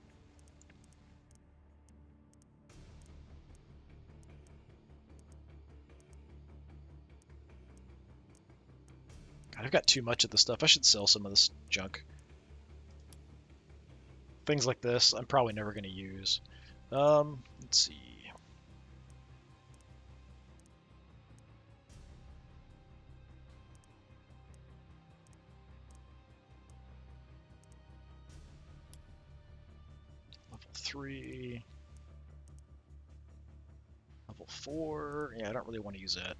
God, I've got too much of this stuff. I should sell some of this junk. Things like this, I'm probably never going to use. Let's see. Level 3. Level 4. Yeah, I don't really want to use that.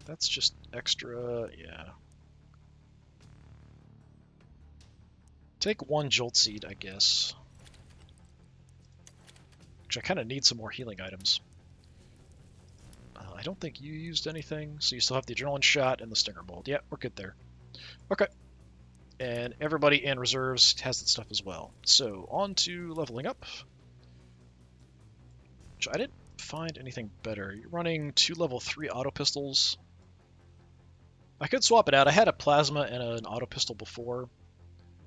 That's just extra, yeah. Take 1 Jolt Seed, I guess. Which I kind of need some more healing items. I don't think you used anything, so you still have the Adrenaline Shot and the Stinger Mold. Yeah, we're good there. Okay. And everybody in reserves has that stuff as well. So, on to leveling up. Which I didn't find anything better. You're running 2 level 3 auto pistols. I could swap it out. I had a plasma and an auto pistol before,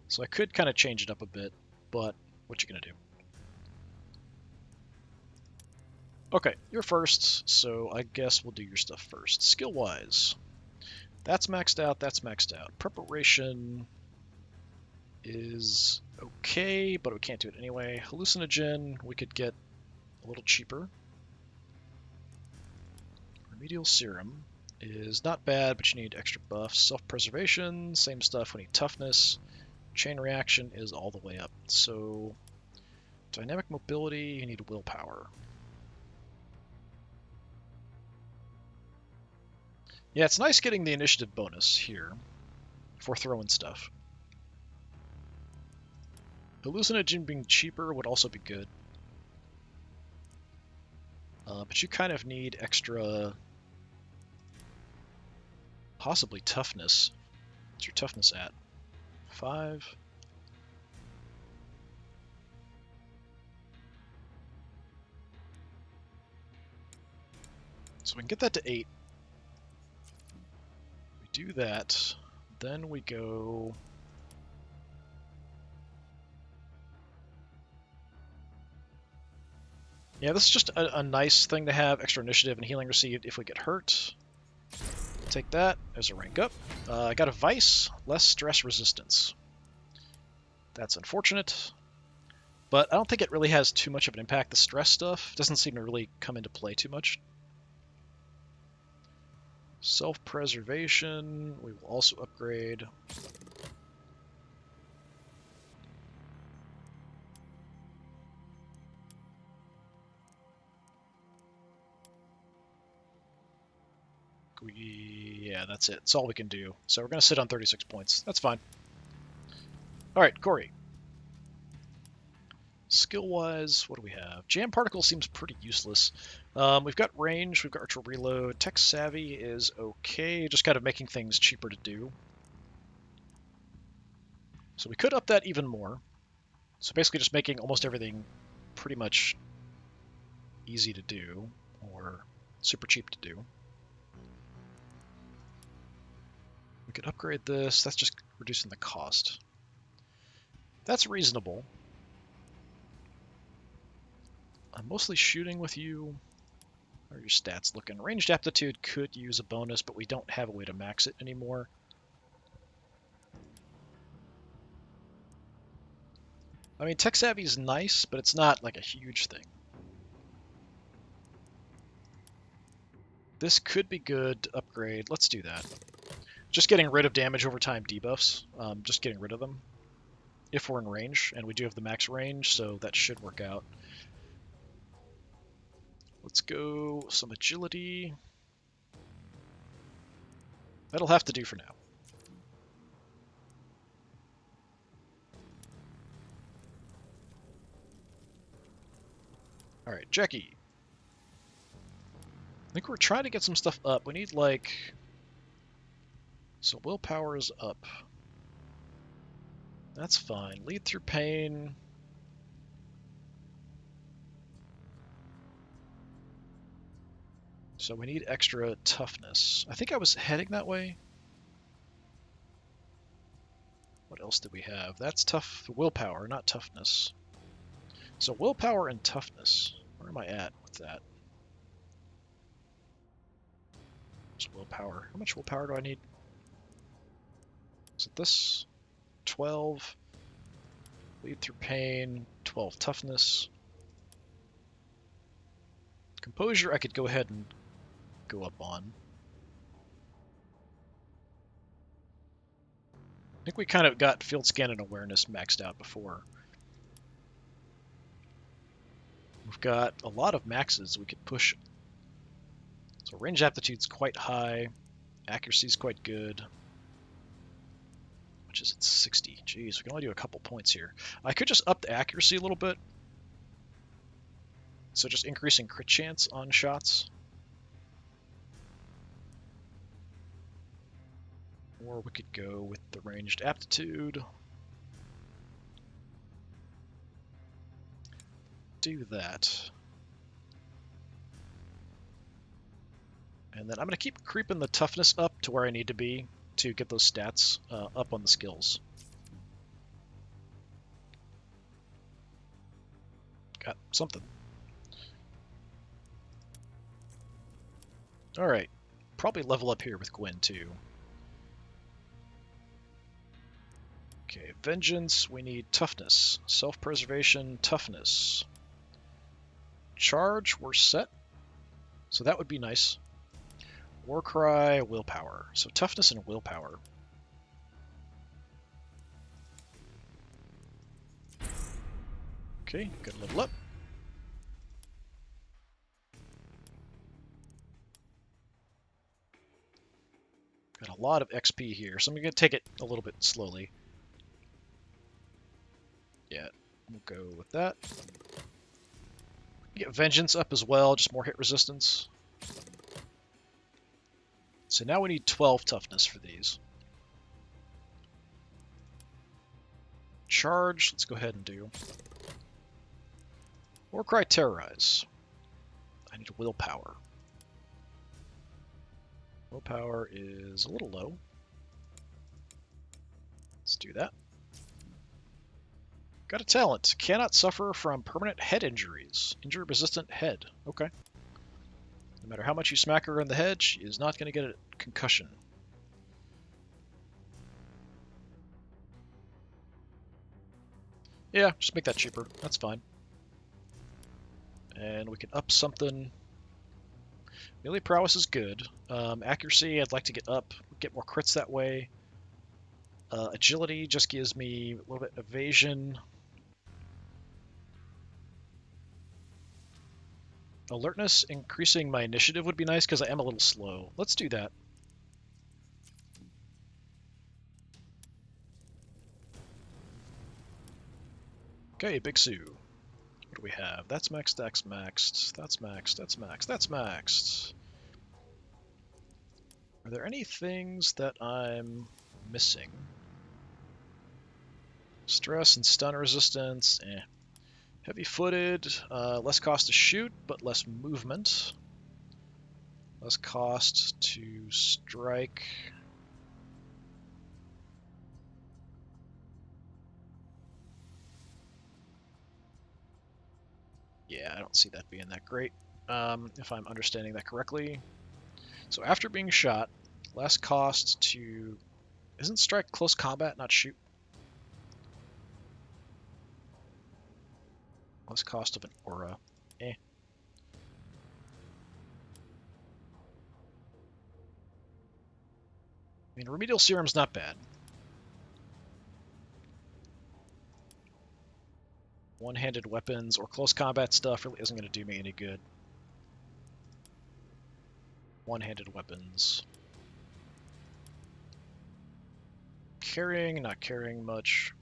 so I could kind of change it up a bit, but what you gonna do? Okay, you're first, so I guess we'll do your stuff first. Skill-wise, that's maxed out, that's maxed out. Preparation is okay, but we can't do it anyway. Hallucinogen, we could get a little cheaper. Remedial Serum is not bad, but you need extra buffs. Self-preservation, same stuff, we need toughness. Chain reaction is all the way up. So, dynamic mobility, you need willpower. Yeah, it's nice getting the initiative bonus here for throwing stuff. Hallucinogen being cheaper would also be good. But you kind of need extra, possibly toughness. What's your toughness at? 5? So we can get that to 8. We do that, then we go... Yeah, this is just a nice thing to have, extra initiative and healing received if we get hurt. Take that as a rank up. I got a Vice, less stress resistance. That's unfortunate, but I don't think it really has too much of an impact. The stress stuff doesn't seem to really come into play too much. Self-preservation, we will also upgrade. Yeah, that's it. That's all we can do. So we're going to sit on 36 points. That's fine. All right, Corey. Skill-wise, what do we have? Jam Particle seems pretty useless. We've got range, we've got Archer Reload. Tech Savvy is okay, just kind of making things cheaper to do. So we could up that even more. So basically just making almost everything pretty much easy to do, or super cheap to do. We could upgrade this. That's just reducing the cost. That's reasonable. I'm mostly shooting with you. How are your stats looking? Ranged aptitude could use a bonus, but we don't have a way to max it anymore. I mean, tech savvy is nice, but it's not like a huge thing. This could be good to upgrade. Let's do that. Just getting rid of damage over time debuffs. Just getting rid of them. If we're in range, and we do have the max range, so that should work out. Let's go some agility. That'll have to do for now. Alright, Jackie. I think we're trying to get some stuff up. We need, like... So willpower is up. That's fine. Lead through pain. So we need extra toughness. I think I was heading that way. What else did we have? That's tough. Willpower, not toughness. So willpower and toughness. Where am I at with that? Just willpower. How much willpower do I need? Is it this? 12. Lead through pain. 12 toughness. Composure I could go ahead and go up on. I think we kind of got field scan and awareness maxed out before. We've got a lot of maxes we could push. So range aptitude's quite high. Accuracy's quite good. Which is at 60. Jeez, we can only do a couple points here. I could just up the accuracy a little bit. So just increasing crit chance on shots. Or we could go with the ranged aptitude. Do that. And then I'm going to keep creeping the toughness up to where I need to be to get those stats up on the skills. Got something. Alright. Probably level up here with Gwen too. Okay, Vengeance, we need toughness. Self-preservation, toughness. Charge, we're set. So that would be nice. Warcry, willpower. So toughness and willpower. Okay, good level up. Got a lot of XP here, so I'm going to take it a little bit slowly. Yeah, we'll go with that. Get Vengeance up as well, just more hit resistance. So now we need 12 toughness for these. Charge, let's go ahead and do. Warcry Terrorize. I need willpower. Willpower is a little low. Let's do that. Got a talent. Cannot suffer from permanent head injuries. Injury-resistant head. Okay. No matter how much you smack her in the head, she is not going to get a concussion. Yeah, just make that cheaper. That's fine. And we can up something. Melee prowess is good. Accuracy, I'd like to get up. Get more crits that way. Agility just gives me a little bit of evasion. Alertness, increasing my initiative would be nice because I am a little slow. Let's do that. Okay, Big Sue. What do we have? That's maxed, that's maxed, that's maxed, that's maxed, that's maxed. Are there any things that I'm missing? Stress and stun resistance, eh. Heavy-footed, less cost to shoot, but less movement. Less cost to strike. Yeah, I don't see that being that great. if I'm understanding that correctly. So after being shot, less cost to... Isn't strike close combat, not shoot? Less cost of an aura. Eh. I mean, Remedial Serum's not bad. One-handed weapons or close combat stuff really isn't going to do me any good. One-handed weapons. Carrying, not carrying much.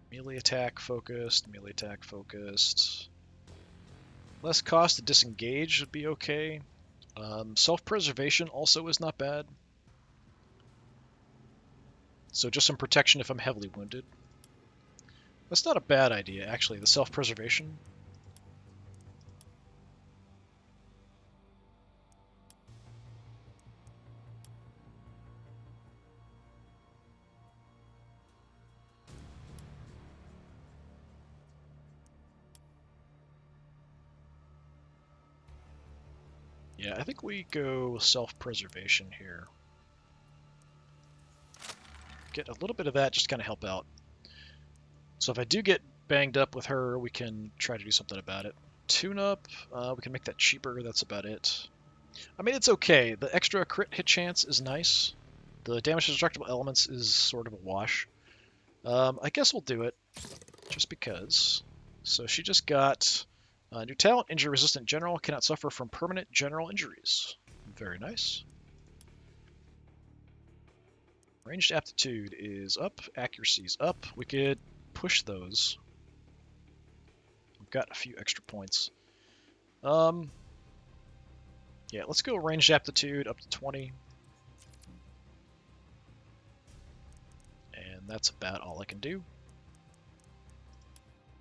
Melee attack focused, melee attack focused. Less cost to disengage would be okay. Self-preservation also is not bad. So just some protection if I'm heavily wounded. That's not a bad idea, actually, the self-preservation. Yeah, I think we go self-preservation here. Get a little bit of that, just kind of help out. So if I do get banged up with her, we can try to do something about it. Tune-up, we can make that cheaper, that's about it. I mean, it's okay. The extra crit hit chance is nice. The damage to destructible elements is sort of a wash. I guess we'll do it, just because. So she just got new talent, injury-resistant general, cannot suffer from permanent general injuries. Very nice. Ranged aptitude is up, accuracy's up. We could push those. We've got a few extra points. Yeah, let's go ranged aptitude up to 20. And that's about all I can do.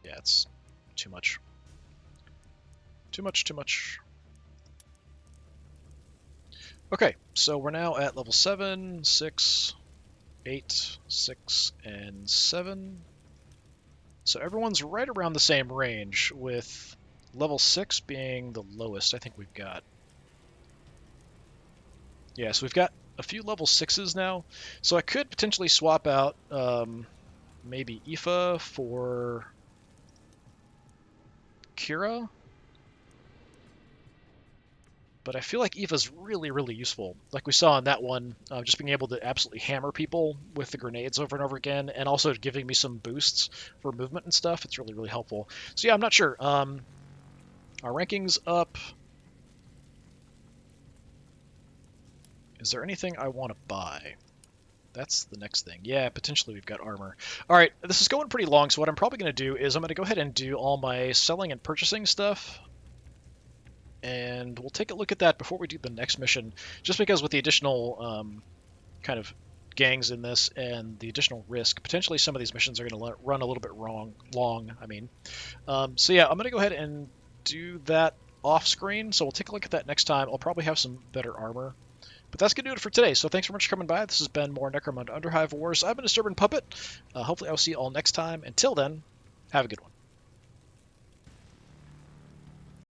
Yeah, it's too much. Too much. Okay, so we're now at level 7, 6, 8, 6, and 7. So everyone's right around the same range, with level 6 being the lowest I think we've got. Yeah, so we've got a few level 6s now. So I could potentially swap out maybe Aoife for Kira. But I feel like Aoife's really, really useful. Like we saw in that one, just being able to absolutely hammer people with the grenades over and over again, and also giving me some boosts for movement and stuff. It's really, really helpful. So yeah, I'm not sure. Our ranking's up. Is there anything I want to buy? That's the next thing. Yeah, potentially we've got armor. All right, this is going pretty long, so what I'm probably going to do is I'm going to go ahead and do all my selling and purchasing stuff. And we'll take a look at that before we do the next mission, just because with the additional kind of gangs in this and the additional risk, potentially some of these missions are going to run a little bit long. So yeah, I'm going to go ahead and do that off screen, so we'll take a look at that next time. I'll probably have some better armor. But that's going to do it for today, so thanks so much for coming by. This has been more Necromunda Underhive Wars. I've been DisturbingPuppet. Hopefully I'll see you all next time. Until then, have a good one.